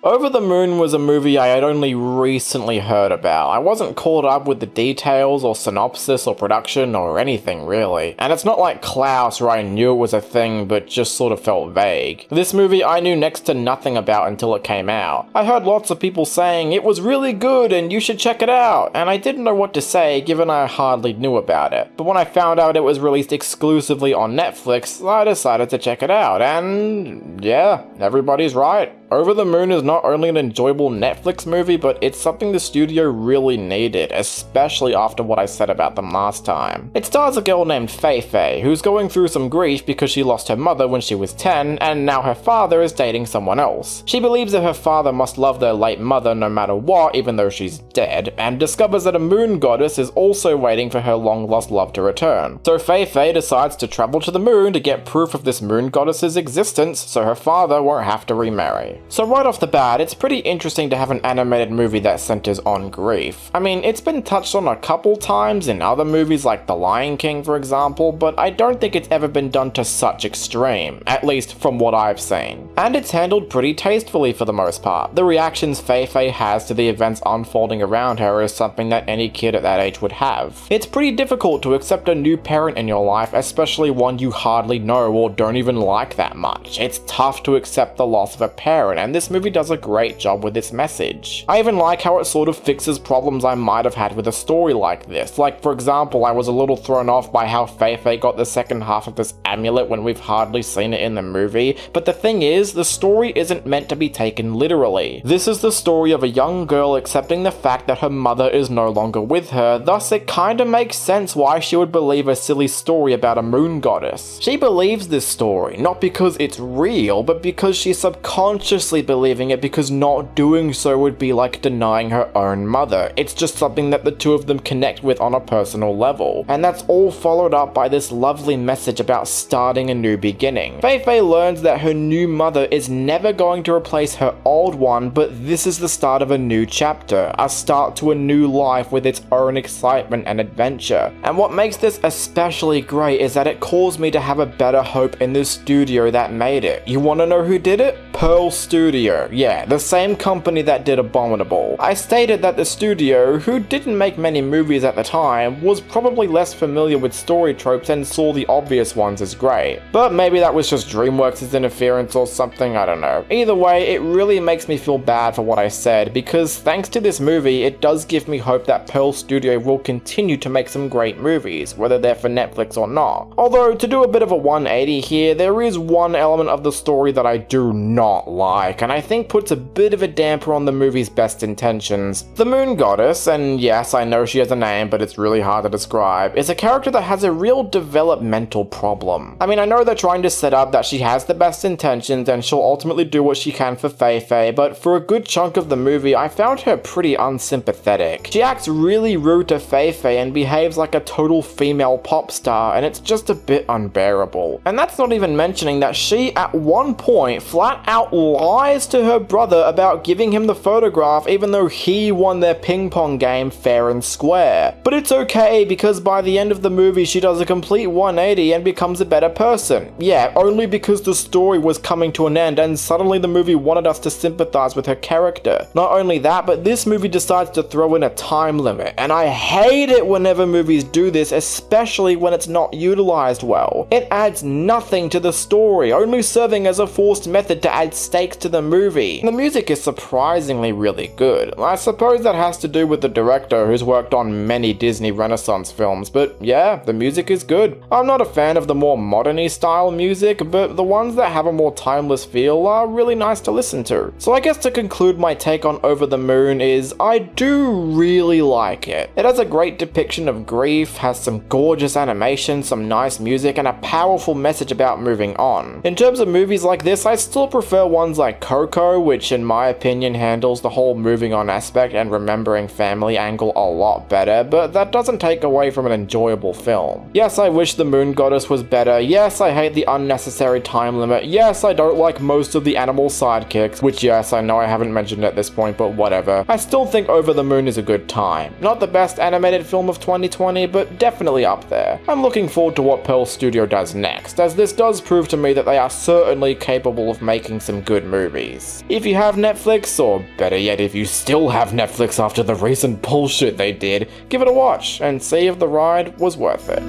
S1: Over the Moon was a movie I had only recently heard about. I wasn't caught up with the details or synopsis or production or anything really. And it's not like Klaus where I knew it was a thing but just sort of felt vague. This movie I knew next to nothing about until it came out. I heard lots of people saying it was really good and you should check it out, and I didn't know what to say given I hardly knew about it. But when I found out it was released exclusively on Netflix, I decided to check it out, and yeah, everybody's right. Over the Moon is not only an enjoyable Netflix movie, but it's something the studio really needed, especially after what I said about them last time. It stars a girl named Fei, who's going through some grief because she lost her mother when she was 10, and now her father is dating someone else. She believes that her father must love their late mother no matter what, even though she's dead, and discovers that a moon goddess is also waiting for her long-lost love to return. So Fei decides to travel to the moon to get proof of this moon goddess's existence so her father won't have to remarry. So right off the bat, it's pretty interesting to have an animated movie that centers on grief. I mean, it's been touched on a couple times in other movies like The Lion King for example, but I don't think it's ever been done to such extreme, at least from what I've seen. And it's handled pretty tastefully for the most part. The reactions Fei has to the events unfolding around her is something that any kid at that age would have. It's pretty difficult to accept a new parent in your life, especially one you hardly know or don't even like that much. It's tough to accept the loss of a parent, and this movie does a great job with this message. I even like how it sort of fixes problems I might have had with a story like this. Like, for example, I was a little thrown off by how Fei got the second half of this amulet when we've hardly seen it in the movie, but the thing is, the story isn't meant to be taken literally. This is the story of a young girl accepting the fact that her mother is no longer with her, thus it kinda makes sense why she would believe a silly story about a moon goddess. She believes this story, not because it's real, but because she's subconsciously believing it because not doing so would be like denying her own mother. It's just something that the two of them connect with on a personal level. And that's all followed up by this lovely message about starting a new beginning. Fei learns that her new mother is never going to replace her old one, but this is the start of a new chapter, a start to a new life with its own excitement and adventure. And what makes this especially great is that it caused me to have a better hope in the studio that made it. You wanna know who did it? Pearl Studio. Yeah, the same company that did Abominable. I stated that the studio, who didn't make many movies at the time, was probably less familiar with story tropes and saw the obvious ones as great. But maybe that was just DreamWorks' interference or something, I don't know. Either way, it really makes me feel bad for what I said, because thanks to this movie, it does give me hope that Pearl Studio will continue to make some great movies, whether they're for Netflix or not. Although, to do a bit of a 180 here, there is one element of the story that I do not like, and I think puts a bit of a damper on the movie's best intentions. The moon goddess, and yes, I know she has a name, but it's really hard to describe, is a character that has a real developmental problem. I mean, I know they're trying to set up that she has the best intentions and she'll ultimately do what she can for Fei, but for a good chunk of the movie, I found her pretty unsympathetic. She acts really rude to Fei and behaves like a total female pop star, and it's just a bit unbearable. And that's not even mentioning that she, at one point, flat out lies to her brother about giving him the photograph even though he won their ping pong game fair and square. But it's okay because by the end of the movie she does a complete 180 and becomes a better person. Yeah, only because the story was coming to an end and suddenly the movie wanted us to sympathize with her character. Not only that, but this movie decides to throw in a time limit, and I hate it whenever movies do this, especially when it's not utilized well. It adds nothing to the story, only serving as a forced method to add stakes to the movie. The music is surprisingly really good. I suppose that has to do with the director who's worked on many Disney Renaissance films, but yeah, the music is good. I'm not a fan of the more modern-y style music, but the ones that have a more timeless feel are really nice to listen to. So I guess to conclude my take on Over the Moon is I do really like it. It has a great depiction of grief, has some gorgeous animation, some nice music, and a powerful message about moving on. In terms of movies like this, I still prefer ones like Coco, which in my opinion handles the whole moving on aspect and remembering family angle a lot better, but that doesn't take away from an enjoyable film. Yes, I wish the Moon Goddess was better. Yes, I hate the unnecessary time limit. Yes, I don't like most of the animal sidekicks, which yes, I know I haven't mentioned at this point, but whatever. I still think Over the Moon is a good time. Not the best animated film of 2020, but definitely up there. I'm looking forward to what Pearl Studio does next, as this does prove to me that they are certainly capable of making some good movies. If you have Netflix, or better yet, if you still have Netflix after the recent bullshit they did, give it a watch and see if the ride was worth it.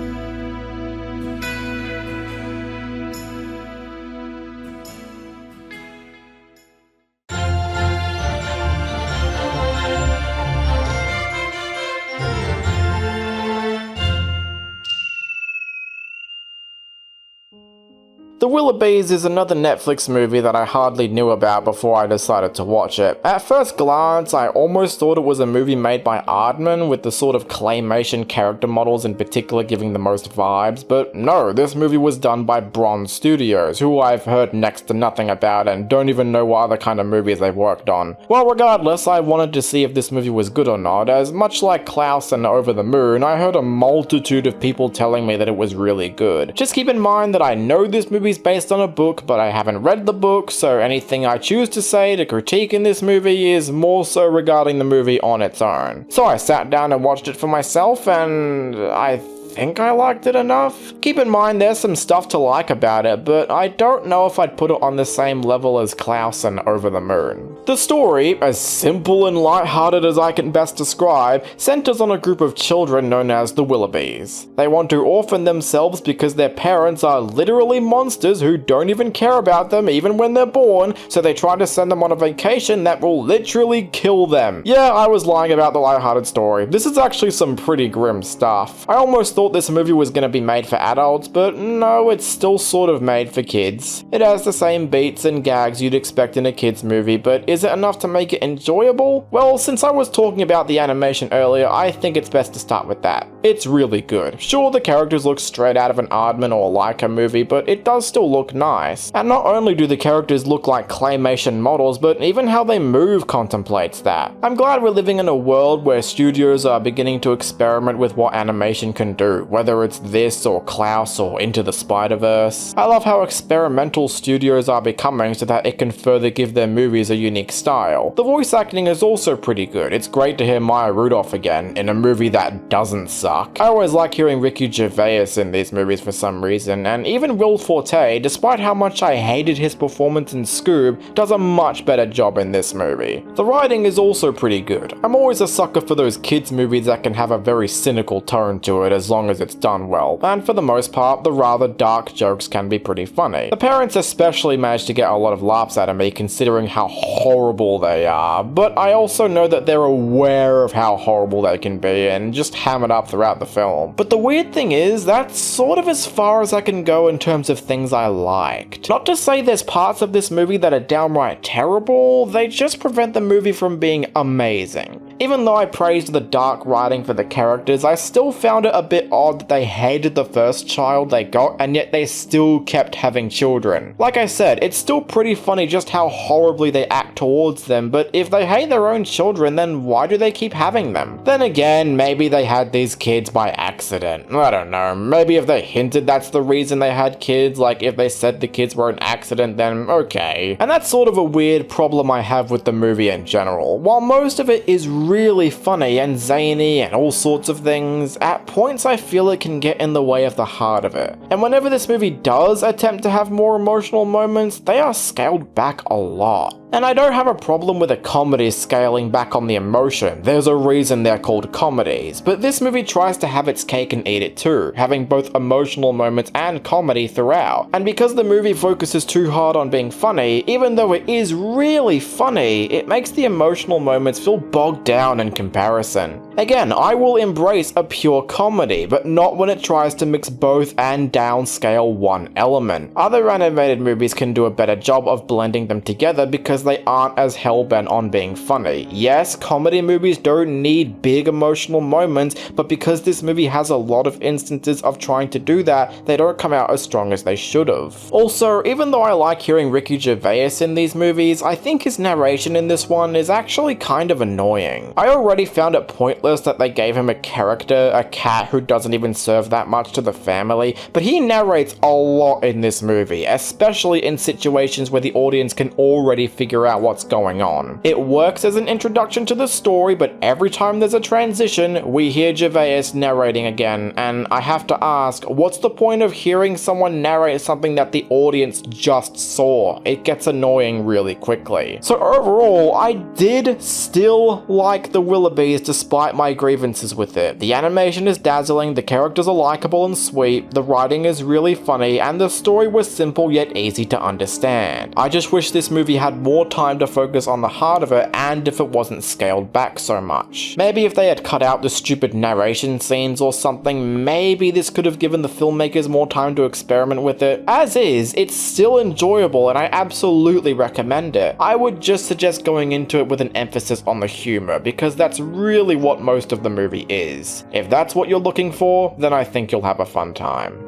S1: The Willoughbys is another Netflix movie that I hardly knew about before I decided to watch it. At first glance, I almost thought it was a movie made by Aardman, with the sort of claymation character models in particular giving the most vibes, but no, this movie was done by Bronze Studios, who I've heard next to nothing about and don't even know what other kind of movies they've worked on. Well, regardless, I wanted to see if this movie was good or not, as much like Klaus and Over the Moon, I heard a multitude of people telling me that it was really good. Just keep in mind that I know this movie based on a book, but I haven't read the book, so anything I choose to say to critique in this movie is more so regarding the movie on its own. So I sat down and watched it for myself, and I think I liked it enough. Keep in mind there's some stuff to like about it, but I don't know if I'd put it on the same level as Klaus and Over the Moon. The story, as simple and lighthearted as I can best describe, centers on a group of children known as the Willoughbys. They want to orphan themselves because their parents are literally monsters who don't even care about them even when they're born, so they try to send them on a vacation that will literally kill them. Yeah, I was lying about the lighthearted story. This is actually some pretty grim stuff. I almost thought this movie was going to be made for adults, but no, it's still sort of made for kids. It has the same beats and gags you'd expect in a kids movie, but is it enough to make it enjoyable? Well, since I was talking about the animation earlier, I think it's best to start with that. It's really good. Sure, the characters look straight out of an Aardman or Leica movie, but it does still look nice. And not only do the characters look like claymation models, but even how they move contemplates that. I'm glad we're living in a world where studios are beginning to experiment with what animation can do, whether it's this or Klaus or Into the Spider-Verse. I love how experimental studios are becoming so that it can further give their movies a unique style. The voice acting is also pretty good. It's great to hear Maya Rudolph again in a movie that doesn't suck. I always like hearing Ricky Gervais in these movies for some reason, and even Will Forte, despite how much I hated his performance in Scoob, does a much better job in this movie. The writing is also pretty good. I'm always a sucker for those kids movies that can have a very cynical tone to it as long as it's done well, and for the most part, the rather dark jokes can be pretty funny. The parents especially managed to get a lot of laughs out of me considering how horrible they are, but I also know that they're aware of how horrible they can be and just ham it up throughout the film. But the weird thing is, that's sort of as far as I can go in terms of things I liked. Not to say there's parts of this movie that are downright terrible, they just prevent the movie from being amazing. Even though I praised the dark writing for the characters, I still found it a bit odd that they hated the first child they got, and yet they still kept having children. Like I said, it's still pretty funny just how horribly they act towards them, but if they hate their own children, then why do they keep having them? Then again, maybe they had these kids by accident. I don't know, maybe if they hinted that's the reason they had kids, like if they said the kids were an accident, then okay. And that's sort of a weird problem I have with the movie in general. While most of it is really funny and zany and all sorts of things, at points I feel it can get in the way of the heart of it. And whenever this movie does attempt to have more emotional moments, they are scaled back a lot. And I don't have a problem with a comedy scaling back on the emotion, there's a reason they're called comedies, but this movie tries to have its cake and eat it too, having both emotional moments and comedy throughout. And because the movie focuses too hard on being funny, even though it is really funny, it makes the emotional moments feel bogged down in comparison. Again, I will embrace a pure comedy, but not when it tries to mix both and downscale one element. Other animated movies can do a better job of blending them together because they aren't as hellbent on being funny. Yes, comedy movies don't need big emotional moments, but because this movie has a lot of instances of trying to do that, they don't come out as strong as they should have. Also, even though I like hearing Ricky Gervais in these movies, I think his narration in this one is actually kind of annoying. I already found it pointless that they gave him a character, a cat who doesn't even serve that much to the family, but he narrates a lot in this movie, especially in situations where the audience can already figure out what's going on. It works as an introduction to the story, but every time there's a transition, we hear Gervais narrating again, and I have to ask, what's the point of hearing someone narrate something that the audience just saw? It gets annoying really quickly. So overall, I did still like the Willoughbys despite my grievances with it. The animation is dazzling, the characters are likable and sweet, the writing is really funny, and the story was simple yet easy to understand. I just wish this movie had more time to focus on the heart of it, and if it wasn't scaled back so much. Maybe if they had cut out the stupid narration scenes or something, maybe this could have given the filmmakers more time to experiment with it. As is, it's still enjoyable and I absolutely recommend it. I would just suggest going into it with an emphasis on the humor, because that's really what most of the movie is. If that's what you're looking for, then I think you'll have a fun time.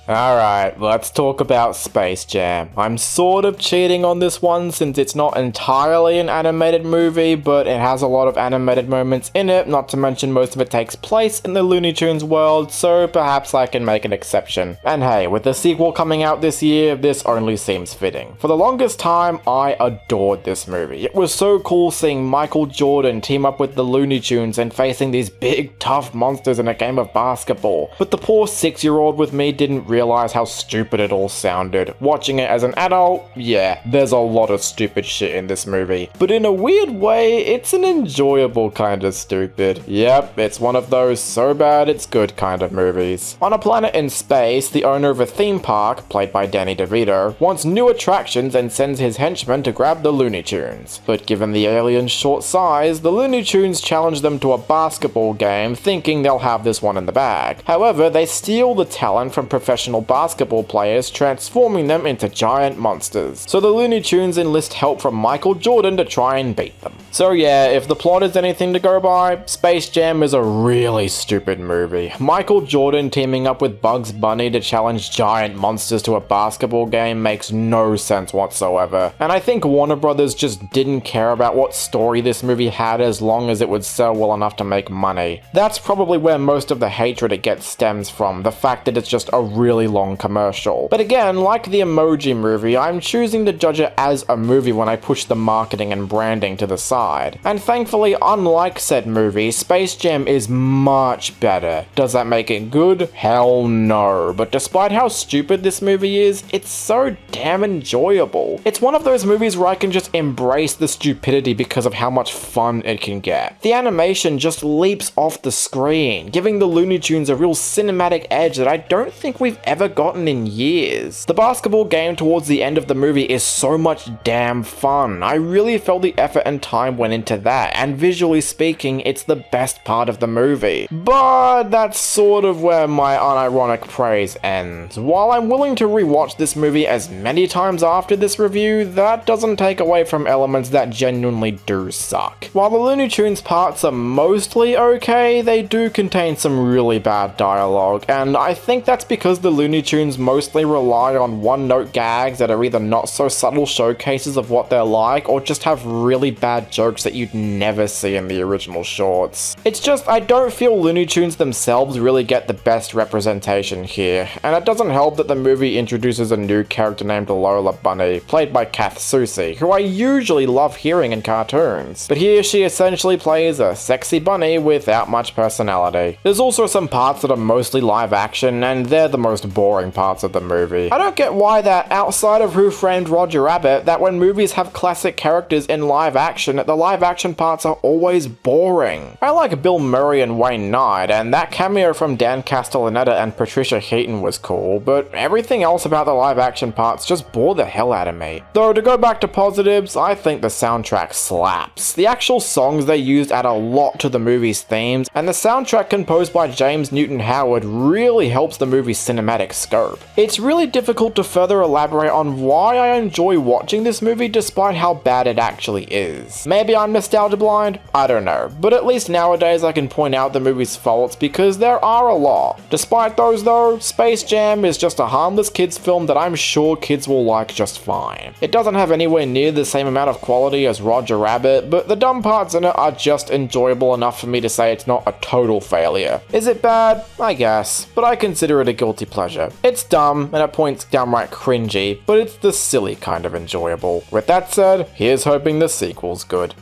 S1: Alright, let's talk about Space Jam. I'm sort of cheating on this one since it's not entirely an animated movie, but it has a lot of animated moments in it, not to mention most of it takes place in the Looney Tunes world, so perhaps I can make an exception. And hey, with the sequel coming out this year, this only seems fitting. For the longest time, I adored this movie. It was so cool seeing Michael Jordan team up with the Looney Tunes and facing these big, tough monsters in a game of basketball. But the poor 6-year-old with me didn't realize how stupid it all sounded. Watching it as an adult, yeah, there's a lot of stupid shit in this movie. But in a weird way, it's an enjoyable kind of stupid. Yep, it's one of those so bad it's good kind of movies. On a planet in space, the owner of a theme park, played by Danny DeVito, wants new attractions and sends his henchmen to grab the Looney Tunes. But given the aliens' short size, the Looney Tunes challenge them to a basketball game, thinking they'll have this one in the bag. However, they steal the talent from professional basketball players, transforming them into giant monsters. So the Looney Tunes enlist help from Michael Jordan to try and beat them. So yeah, if the plot is anything to go by, Space Jam is a really stupid movie. Michael Jordan teaming up with Bugs Bunny to challenge giant monsters to a basketball game makes no sense whatsoever. And I think Warner Brothers just didn't care about what story this movie had as long as it would sell well enough to make money. That's probably where most of the hatred it gets stems from, the fact that it's just a really long commercial. But again, like the Emoji Movie, I'm choosing to judge it as a movie when I push the marketing and branding to the side. And thankfully, unlike said movie, Space Jam is much better. Does that make it good? Hell no. But despite how stupid this movie is, it's so damn enjoyable. It's one of those movies where I can just embrace the stupidity because of how much fun it can get. The animation just leaps off the screen, giving the Looney Tunes a real cinematic edge that I don't think we've we've ever gotten in years. The basketball game towards the end of the movie is so much damn fun. I really felt the effort and time went into that, and visually speaking, it's the best part of the movie. But that's sort of where my unironic praise ends. While I'm willing to rewatch this movie as many times after this review, that doesn't take away from elements that genuinely do suck. While the Looney Tunes parts are mostly okay, they do contain some really bad dialogue, and I think that's because the Looney Tunes mostly rely on one-note gags that are either not so subtle showcases of what they're like, or just have really bad jokes that you'd never see in the original shorts. It's just, I don't feel Looney Tunes themselves really get the best representation here, and it doesn't help that the movie introduces a new character named Lola Bunny, played by Kath Soucie, who I usually love hearing in cartoons. But here she essentially plays a sexy bunny without much personality. There's also some parts that are mostly live action, and they're the most boring parts of the movie. I don't get why that, outside of Who Framed Roger Rabbit, that when movies have classic characters in live action, the live action parts are always boring. I like Bill Murray and Wayne Knight, and that cameo from Dan Castellaneta and Patricia Heaton was cool, but everything else about the live action parts just bore the hell out of me. Though to go back to positives, I think the soundtrack slaps. The actual songs they used add a lot to the movie's themes, and the soundtrack composed by James Newton Howard really helps the movie's cinematic scope. It's really difficult to further elaborate on why I enjoy watching this movie despite how bad it actually is. Maybe I'm nostalgia blind? I don't know, but at least nowadays I can point out the movie's faults because there are a lot. Despite those though, Space Jam is just a harmless kids film that I'm sure kids will like just fine. It doesn't have anywhere near the same amount of quality as Roger Rabbit, but the dumb parts in it are just enjoyable enough for me to say it's not a total failure. Is it bad? I guess, but I consider it a guilty pleasure. It's dumb, and at points downright cringy, but it's the silly kind of enjoyable. With that said, here's hoping the sequel's good.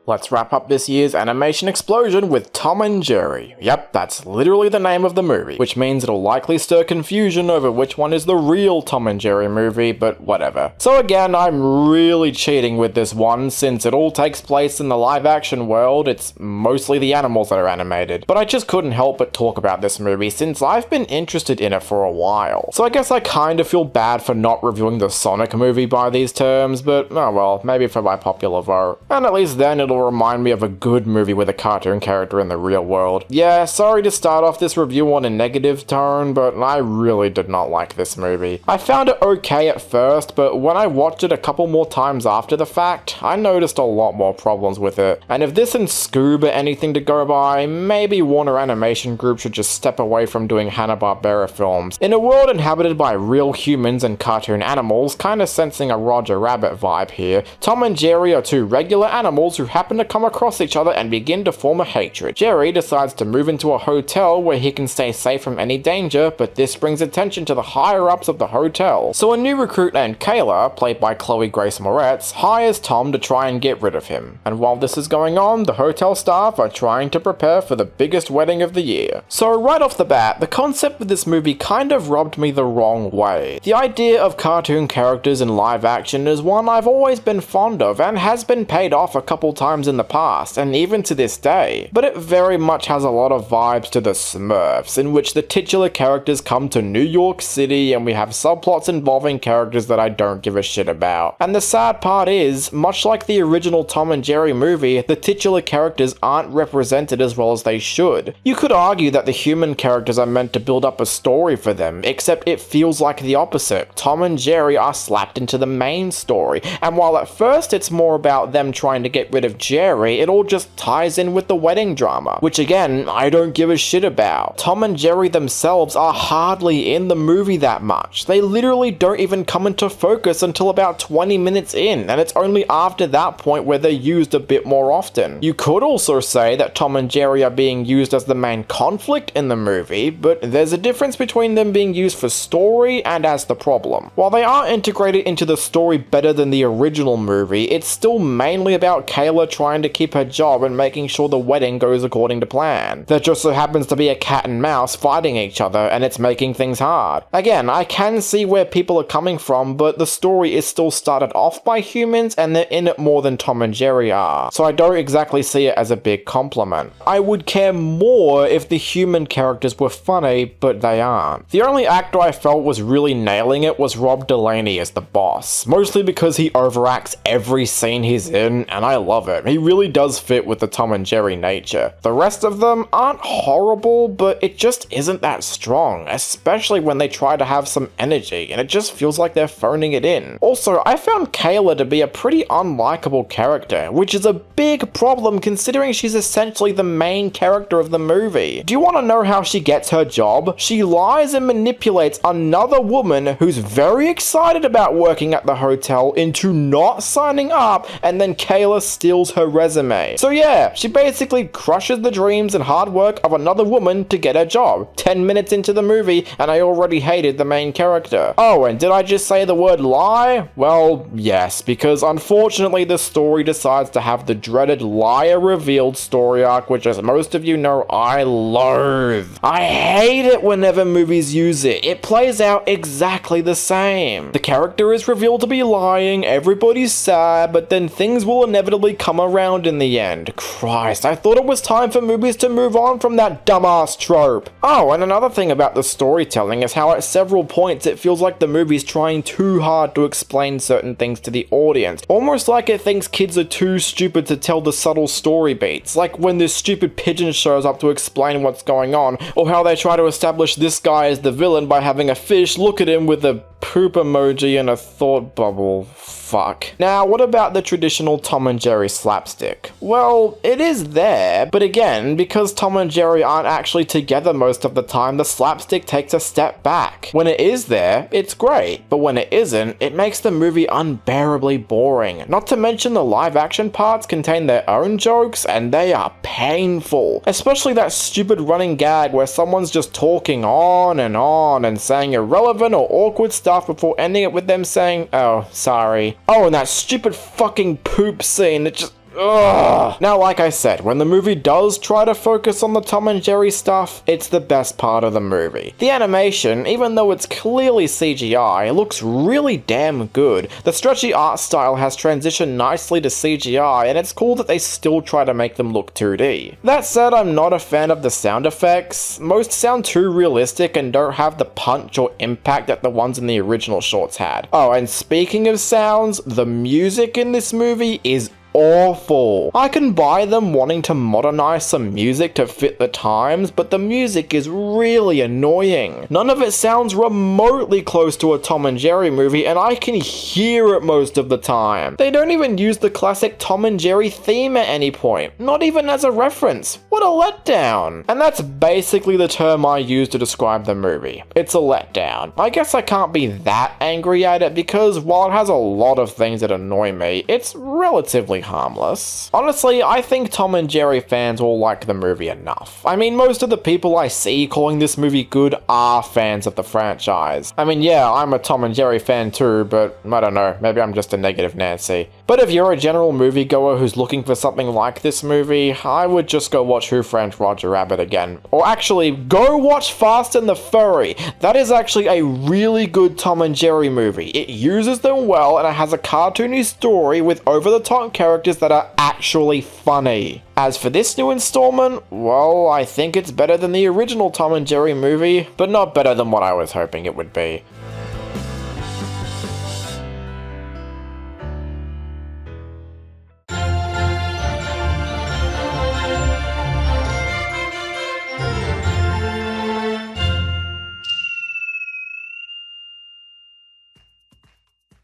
S1: Let's wrap up this year's animation explosion with Tom and Jerry. Yep, that's literally the name of the movie, which means it'll likely stir confusion over which one is the real Tom and Jerry movie, but whatever. So again, I'm really cheating with this one, since it all takes place in the live-action world. It's mostly the animals that are animated. But I just couldn't help but talk about this movie, since I've been interested in it for a while. So I guess I kind of feel bad for not reviewing the Sonic movie by these terms, but oh well, maybe for my popular vote. And at least then it'll remind me of a good movie with a cartoon character in the real world. Yeah, sorry to start off this review on a negative tone, but I really did not like this movie. I found it okay at first, but when I watched it a couple more times after the fact, I noticed a lot more problems with it. And if this and Scoob are anything to go by, maybe Warner Animation Group should just step away from doing Hanna-Barbera films. In a world inhabited by real humans and cartoon animals, kinda sensing a Roger Rabbit vibe here, Tom and Jerry are two regular animals who happen to come across each other and begin to form a hatred. Jerry decides to move into a hotel where he can stay safe from any danger, but this brings attention to the higher-ups of the hotel. So a new recruit named Kayla, played by Chloe Grace Moretz, hires Tom to try and get rid of him. And while this is going on, the hotel staff are trying to prepare for the biggest wedding of the year. So right off the bat, the concept of this movie kind of rubbed me the wrong way. The idea of cartoon characters in live action is one I've always been fond of and has been paid off a couple times in the past, and even to this day, but it very much has a lot of vibes to the Smurfs, in which the titular characters come to New York City and we have subplots involving characters that I don't give a shit about. And the sad part is, much like the original Tom and Jerry movie, the titular characters aren't represented as well as they should. You could argue that the human characters are meant to build up a story for them, except it feels like the opposite. Tom and Jerry are slapped into the main story, and while at first it's more about them trying to get rid of Jerry, it all just ties in with the wedding drama, which again, I don't give a shit about. Tom and Jerry themselves are hardly in the movie that much. They literally don't even come into focus until about 20 minutes in, and it's only after that point where they're used a bit more often. You could also say that Tom and Jerry are being used as the main conflict in the movie, but there's a difference between them being used for story and as the problem. While they are integrated into the story better than the original movie, it's still mainly about Kayla trying to keep her job and making sure the wedding goes according to plan. There just so happens to be a cat and mouse fighting each other, and it's making things hard. Again, I can see where people are coming from, but the story is still started off by humans, and they're in it more than Tom and Jerry are, so I don't exactly see it as a big compliment. I would care more if the human characters were funny, but they aren't. The only actor I felt was really nailing it was Rob Delaney as the boss, mostly because he overacts every scene he's in, and I love it. He really does fit with the Tom and Jerry nature. The rest of them aren't horrible, but it just isn't that strong, especially when they try to have some energy, and it just feels like they're phoning it in. Also, I found Kayla to be a pretty unlikable character, which is a big problem considering she's essentially the main character of the movie. Do you want to know how she gets her job? She lies and manipulates another woman who's very excited about working at the hotel into not signing up, and then Kayla steals her resume. So yeah, she basically crushes the dreams and hard work of another woman to get her job. 10 minutes into the movie, and I already hated the main character. Oh, and did I just say the word lie? Well, yes, because unfortunately the story decides to have the dreaded liar revealed story arc, which as most of you know, I loathe. I hate it whenever movies use it. It plays out exactly the same. The character is revealed to be lying, everybody's sad, but then things will inevitably come around in the end. Christ, I thought it was time for movies to move on from that dumbass trope. Oh, and another thing about the storytelling is how at several points it feels like the movie's trying too hard to explain certain things to the audience. Almost like it thinks kids are too stupid to tell the subtle story beats, like when this stupid pigeon shows up to explain what's going on, or how they try to establish this guy as the villain by having a fish look at him with a poop emoji and a thought bubble. Fuck. Now, what about the traditional Tom and Jerry slapstick? Well, it is there, but again, because Tom and Jerry aren't actually together most of the time, the slapstick takes a step back. When it is there, it's great, but when it isn't, it makes the movie unbearably boring. Not to mention the live action parts contain their own jokes, and they are painful. Especially that stupid running gag where someone's just talking on and saying irrelevant or awkward stuff before ending it with them saying, "Oh, sorry." Oh, and that stupid fucking poop scene that just... ugh. Now, like I said, when the movie does try to focus on the Tom and Jerry stuff, it's the best part of the movie. The animation, even though it's clearly CGI, looks really damn good. The stretchy art style has transitioned nicely to CGI, and it's cool that they still try to make them look 2D. That said, I'm not a fan of the sound effects. Most sound too realistic and don't have the punch or impact that the ones in the original shorts had. Oh, and speaking of sounds, the music in this movie is awful. I can buy them wanting to modernize some music to fit the times, but the music is really annoying. None of it sounds remotely close to a Tom and Jerry movie, and I can hear it most of the time. They don't even use the classic Tom and Jerry theme at any point, not even as a reference. What a letdown. And that's basically the term I use to describe the movie. It's a letdown. I guess I can't be that angry at it because while it has a lot of things that annoy me, it's relatively harmless. Honestly, I think Tom and Jerry fans all like the movie enough. I mean, most of the people I see calling this movie good are fans of the franchise. I mean, yeah, I'm a Tom and Jerry fan too, but I don't know, maybe I'm just a negative Nancy. But if you're a general moviegoer who's looking for something like this movie, I would just go watch Who Framed Roger Rabbit again. Or actually, go watch Fast and the Furry. That is actually a really good Tom and Jerry movie. It uses them well, and it has a cartoony story with over-the-top characters that are actually funny. As for this new installment, well, I think it's better than the original Tom and Jerry movie, but not better than what I was hoping it would be.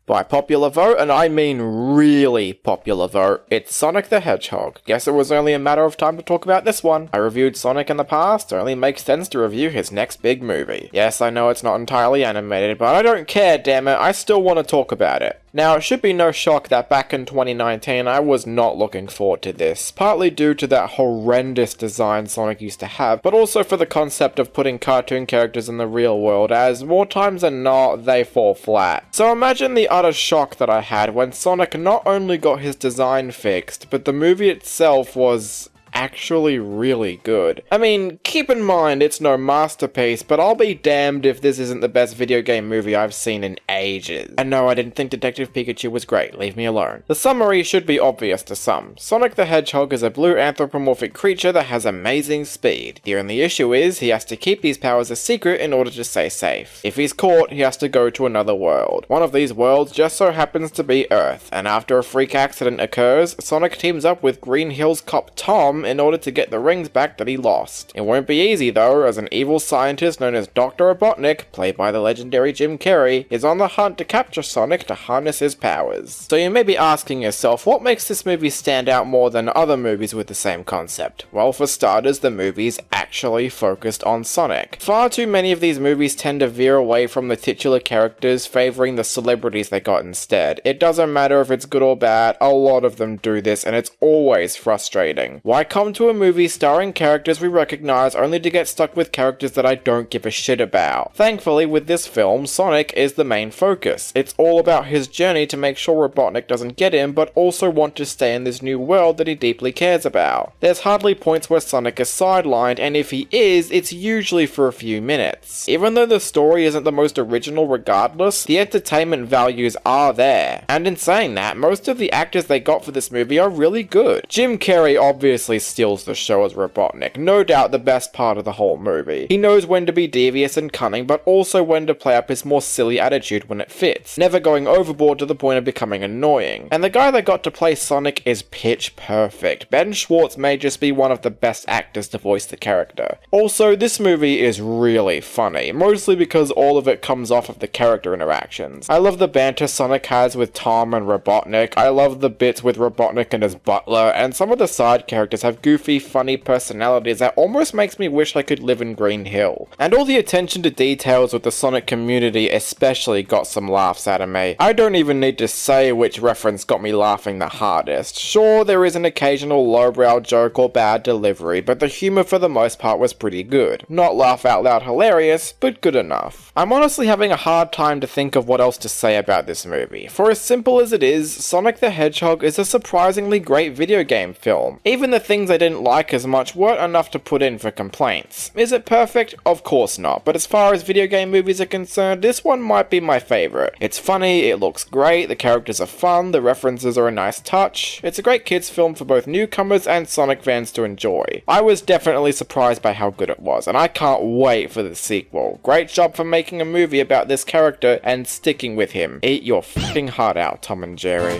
S1: By popular vote, and I mean really popular vote, it's Sonic the Hedgehog. Guess it was only a matter of time to talk about this one. I reviewed Sonic in the past, it only makes sense to review his next big movie. Yes, I know it's not entirely animated, but I don't care, damn it, I still want to talk about it. Now, it should be no shock that back in 2019 I was not looking forward to this, partly due to that horrendous design Sonic used to have, but also for the concept of putting cartoon characters in the real world, as more times than not, they fall flat. So imagine the utter shock that I had when Sonic not only got his design fixed, but the movie itself was actually really good. I mean, keep in mind it's no masterpiece, but I'll be damned if this isn't the best video game movie I've seen in ages. And no, I didn't think Detective Pikachu was great, leave me alone. The summary should be obvious to some. Sonic the Hedgehog is a blue anthropomorphic creature that has amazing speed. The only issue is he has to keep these powers a secret in order to stay safe. If he's caught, he has to go to another world. One of these worlds just so happens to be Earth, and after a freak accident occurs, Sonic teams up with Green Hills cop Tom in order to get the rings back that he lost. It won't be easy though, as an evil scientist known as Dr. Robotnik, played by the legendary Jim Carrey, is on the hunt to capture Sonic to harness his powers. So you may be asking yourself, what makes this movie stand out more than other movies with the same concept? Well, for starters, the movie's actually focused on Sonic. Far too many of these movies tend to veer away from the titular characters, favouring the celebrities they got instead. It doesn't matter if it's good or bad, a lot of them do this, and it's always frustrating. Why come to a movie starring characters we recognize only to get stuck with characters that I don't give a shit about? Thankfully, with this film, Sonic is the main focus. It's all about his journey to make sure Robotnik doesn't get him, but also want to stay in this new world that he deeply cares about. There's hardly points where Sonic is sidelined, and if he is, it's usually for a few minutes. Even though the story isn't the most original regardless, the entertainment values are there. And in saying that, most of the actors they got for this movie are really good. Jim Carrey obviously steals the show as Robotnik, no doubt the best part of the whole movie. He knows when to be devious and cunning, but also when to play up his more silly attitude when it fits, never going overboard to the point of becoming annoying. And the guy they got to play Sonic is pitch perfect. Ben Schwartz may just be one of the best actors to voice the character. Also, this movie is really funny, mostly because all of it comes off of the character interactions. I love the banter Sonic has with Tom and Robotnik, I love the bits with Robotnik and his butler, and some of the side characters have goofy, funny personalities that almost makes me wish I could live in Green Hill. And all the attention to details with the Sonic community especially got some laughs out of me. I don't even need to say which reference got me laughing the hardest. Sure, there is an occasional lowbrow joke or bad delivery, but the humour for the most part was pretty good. Not laugh out loud hilarious, but good enough. I'm honestly having a hard time to think of what else to say about this movie. For as simple as it is, Sonic the Hedgehog is a surprisingly great video game film. Even the things I didn't like as much weren't enough to put in for complaints. Is it perfect? Of course not, but as far as video game movies are concerned, this one might be my favourite. It's funny, it looks great, the characters are fun, the references are a nice touch. It's a great kids film for both newcomers and Sonic fans to enjoy. I was definitely surprised by how good it was, and I can't wait for the sequel. Great job for making a movie about this character and sticking with him. Eat your f***ing heart out, Tom and Jerry.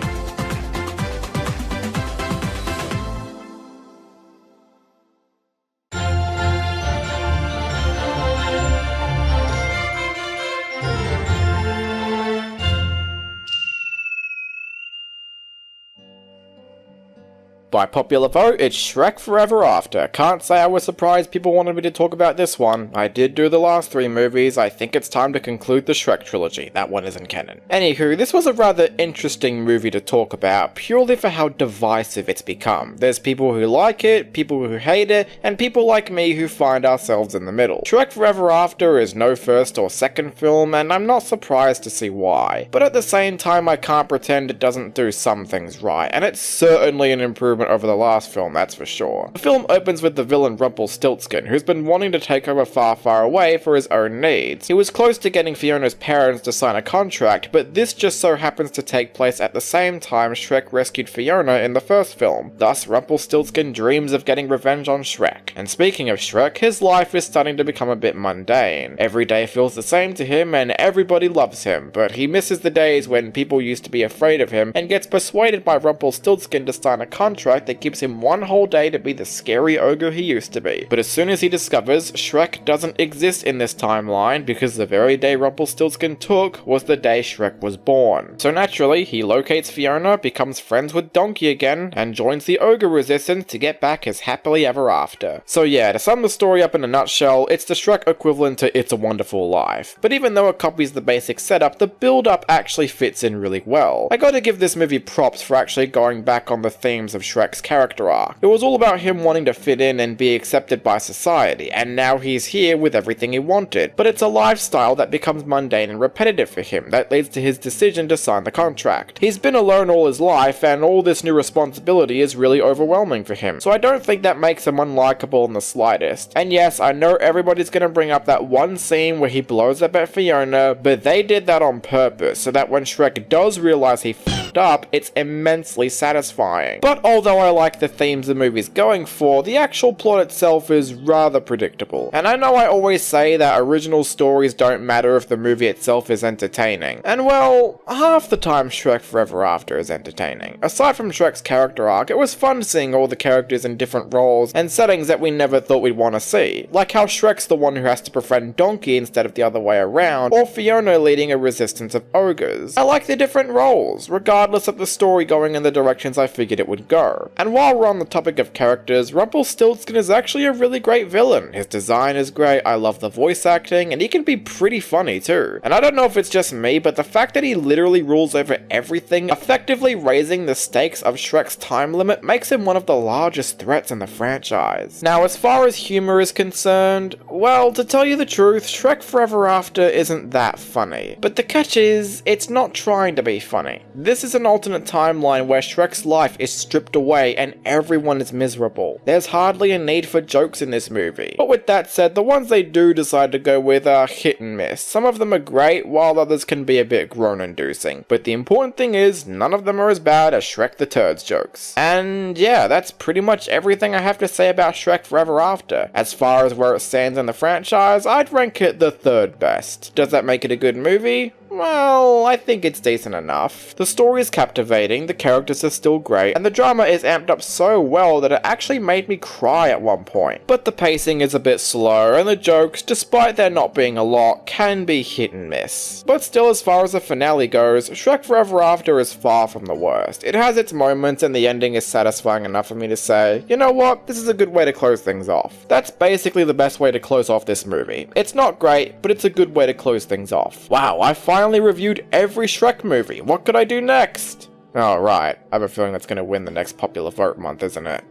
S1: By popular vote, it's Shrek Forever After. Can't say I was surprised people wanted me to talk about this one. I did do the last 3 movies, I think it's time to conclude the Shrek trilogy. That one isn't canon. Anywho, this was a rather interesting movie to talk about, purely for how divisive it's become. There's people who like it, people who hate it, and people like me who find ourselves in the middle. Shrek Forever After is no first or second film, and I'm not surprised to see why. But at the same time, I can't pretend it doesn't do some things right, and it's certainly an improvement over the last film, that's for sure. The film opens with the villain Rumpelstiltskin, who's been wanting to take over Far, Far Away for his own needs. He was close to getting Fiona's parents to sign a contract, but this just so happens to take place at the same time Shrek rescued Fiona in the first film. Thus, Rumpelstiltskin dreams of getting revenge on Shrek. And speaking of Shrek, his life is starting to become a bit mundane. Every day feels the same to him, and everybody loves him, but he misses the days when people used to be afraid of him, and gets persuaded by Rumpelstiltskin to sign a contract parasite that gives him one whole day to be the scary ogre he used to be. But as soon as he discovers Shrek doesn't exist in this timeline because the very day Rumpelstiltskin took was the day Shrek was born. So naturally, he locates Fiona, becomes friends with Donkey again, and joins the ogre resistance to get back his happily ever after. So yeah, to sum the story up in a nutshell, it's the Shrek equivalent to It's a Wonderful Life. But even though it copies the basic setup, the build-up actually fits in really well. I gotta give this movie props for actually going back on the themes of Shrek's character arc. It was all about him wanting to fit in and be accepted by society, and now he's here with everything he wanted. But it's a lifestyle that becomes mundane and repetitive for him that leads to his decision to sign the contract. He's been alone all his life, and all this new responsibility is really overwhelming for him, so I don't think that makes him unlikable in the slightest. And yes, I know everybody's gonna bring up that one scene where he blows up at Fiona, but they did that on purpose, so that when Shrek does realize he f***ed up, it's immensely satisfying. But although I like the themes the movie's going for, the actual plot itself is rather predictable. And I know I always say that original stories don't matter if the movie itself is entertaining. And well, half the time Shrek Forever After is entertaining. Aside from Shrek's character arc, it was fun seeing all the characters in different roles and settings that we never thought we'd want to see. Like how Shrek's the one who has to befriend Donkey instead of the other way around, or Fiona leading a resistance of ogres. I like the different roles, regardless of the story going in the directions I figured it would go. And while we're on the topic of characters, Rumpelstiltskin is actually a really great villain. His design is great, I love the voice acting, and he can be pretty funny too. And I don't know if it's just me, but the fact that he literally rules over everything, effectively raising the stakes of Shrek's time limit, makes him one of the largest threats in the franchise. Now, as far as humor is concerned, well, to tell you the truth, Shrek Forever After isn't that funny. But the catch is, it's not trying to be funny. This is an alternate timeline where Shrek's life is stripped away and everyone is miserable. There's hardly a need for jokes in this movie. But with that said, the ones they do decide to go with are hit and miss. Some of them are great, while others can be a bit groan-inducing. But the important thing is, none of them are as bad as Shrek the Third's jokes. And yeah, that's pretty much everything I have to say about Shrek Forever After. As far as where it stands in the franchise, I'd rank it the third best. Does that make it a good movie? Well, I think it's decent enough. The story is captivating, the characters are still great, and the drama is amped up so well that it actually made me cry at one point. But the pacing is a bit slow, and the jokes, despite there not being a lot, can be hit and miss. But still, as far as the finale goes, Shrek Forever After is far from the worst. It has its moments, and the ending is satisfying enough for me to say, you know what, this is a good way to close things off. That's basically the best way to close off this movie. It's not great, but it's a good way to close things off. Wow, I finally reviewed every Shrek movie. What could I do next? Oh, right. I have a feeling that's going to win the next popular vote month, isn't it?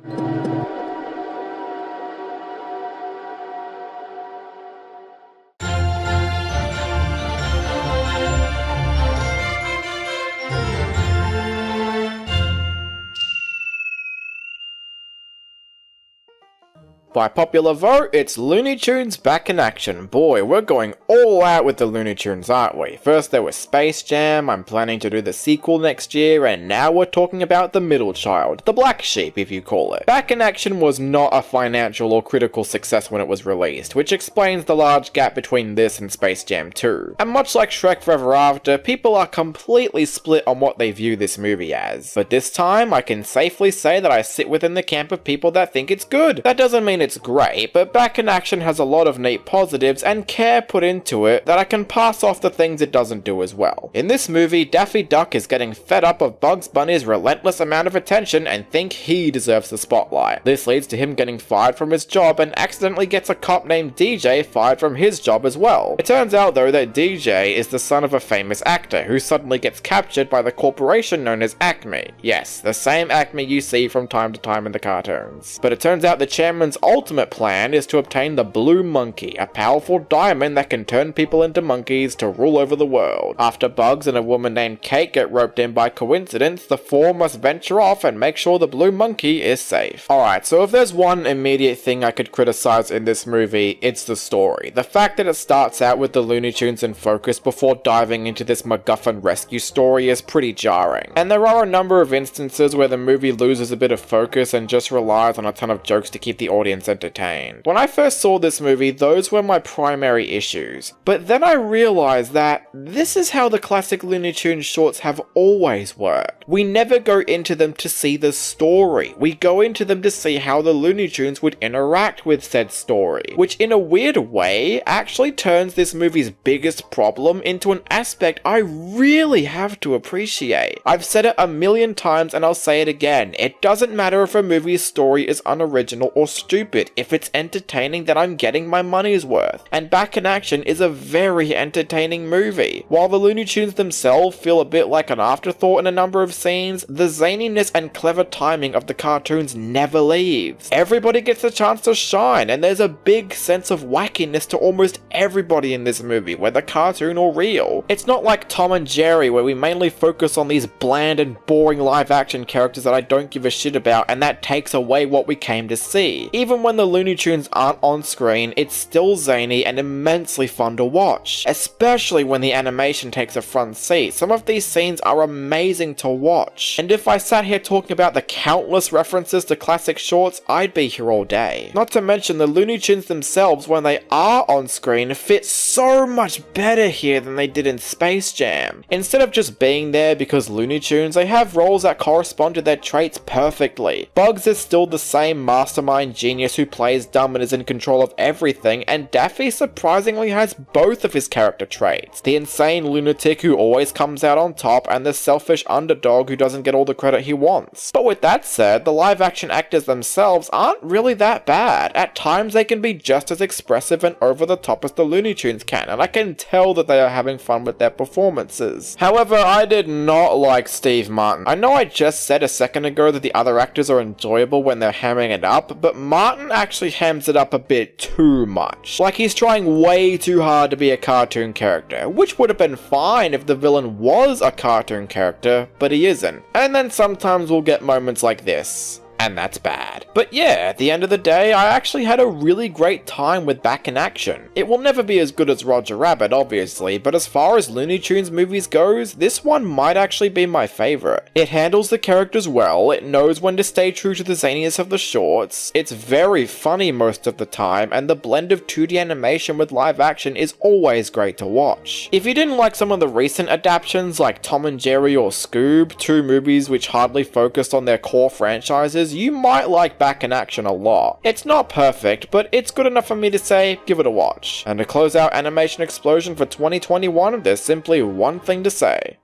S1: By popular vote, it's Looney Tunes back in action. Boy, we're going all out with the Looney Tunes, aren't we? First there was Space Jam, I'm planning to do the sequel next year, and now we're talking about the middle child, the black sheep if you call it. Back in Action was not a financial or critical success when it was released, which explains the large gap between this and Space Jam 2. And much like Shrek Forever After, people are completely split on what they view this movie as. But this time, I can safely say that I sit within the camp of people that think it's good. That doesn't mean it's great, but Back in Action has a lot of neat positives and care put into it that I can pass off the things it doesn't do as well. In this movie, Daffy Duck is getting fed up of Bugs Bunny's relentless amount of attention and think he deserves the spotlight. This leads to him getting fired from his job and accidentally gets a cop named DJ fired from his job as well. It turns out though that DJ is the son of a famous actor who suddenly gets captured by the corporation known as Acme. Yes, the same Acme you see from time to time in the cartoons. But it turns out the chairman's ultimate plan is to obtain the Blue Monkey, a powerful diamond that can turn people into monkeys to rule over the world. After Bugs and a woman named Kate get roped in by coincidence, the four must venture off and make sure the Blue Monkey is safe. Alright, so if there's one immediate thing I could criticize in this movie, it's the story. The fact that it starts out with the Looney Tunes in focus before diving into this MacGuffin rescue story is pretty jarring. And there are a number of instances where the movie loses a bit of focus and just relies on a ton of jokes to keep the audience audience entertained. When I first saw this movie, those were my primary issues. But then I realized that this is how the classic Looney Tunes shorts have always worked. We never go into them to see the story. We go into them to see how the Looney Tunes would interact with said story, which in a weird way actually turns this movie's biggest problem into an aspect I really have to appreciate. I've said it a million times and I'll say it again. It doesn't matter if a movie's story is unoriginal or stupid. If it's entertaining, then I'm getting my money's worth. And Back in Action is a very entertaining movie. While the Looney Tunes themselves feel a bit like an afterthought in a number of scenes, the zaniness and clever timing of the cartoons never leaves. Everybody gets a chance to shine, and there's a big sense of wackiness to almost everybody in this movie, whether cartoon or real. It's not like Tom and Jerry, where we mainly focus on these bland and boring live action characters that I don't give a shit about, and that takes away what we came to see. Even when the Looney Tunes aren't on screen, it's still zany and immensely fun to watch, especially when the animation takes a front seat. Some of these scenes are amazing to watch, and if I sat here talking about the countless references to classic shorts, I'd be here all day. Not to mention the Looney Tunes themselves, when they are on screen, fit so much better here than they did in Space Jam. Instead of just being there because Looney Tunes, they have roles that correspond to their traits perfectly. Bugs is still the same mastermind genius who plays dumb and is in control of everything, and Daffy surprisingly has both of his character traits. The insane lunatic who always comes out on top, and the selfish underdog who doesn't get all the credit he wants. But with that said, the live action actors themselves aren't really that bad. At times they can be just as expressive and over the top as the Looney Tunes can, and I can tell that they are having fun with their performances. However, I did not like Steve Martin. I know I just said a second ago that the other actors are enjoyable when they're hamming it up, but Martin actually hams it up a bit too much. Like he's trying way too hard to be a cartoon character, which would have been fine if the villain was a cartoon character, but he isn't. And then sometimes we'll get moments like this. And that's bad. But yeah, at the end of the day, I actually had a really great time with Back in Action. It will never be as good as Roger Rabbit, obviously, but as far as Looney Tunes movies goes, this one might actually be my favorite. It handles the characters well, it knows when to stay true to the zaniness of the shorts, it's very funny most of the time, and the blend of 2D animation with live action is always great to watch. If you didn't like some of the recent adaptations like Tom and Jerry or Scoob, two movies which hardly focused on their core franchises, you might like Back in Action a lot. It's not perfect, but it's good enough for me to say, give it a watch. And to close out Animation Explosion for 2021, there's simply one thing to say.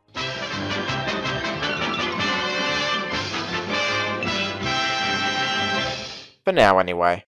S1: For now, anyway.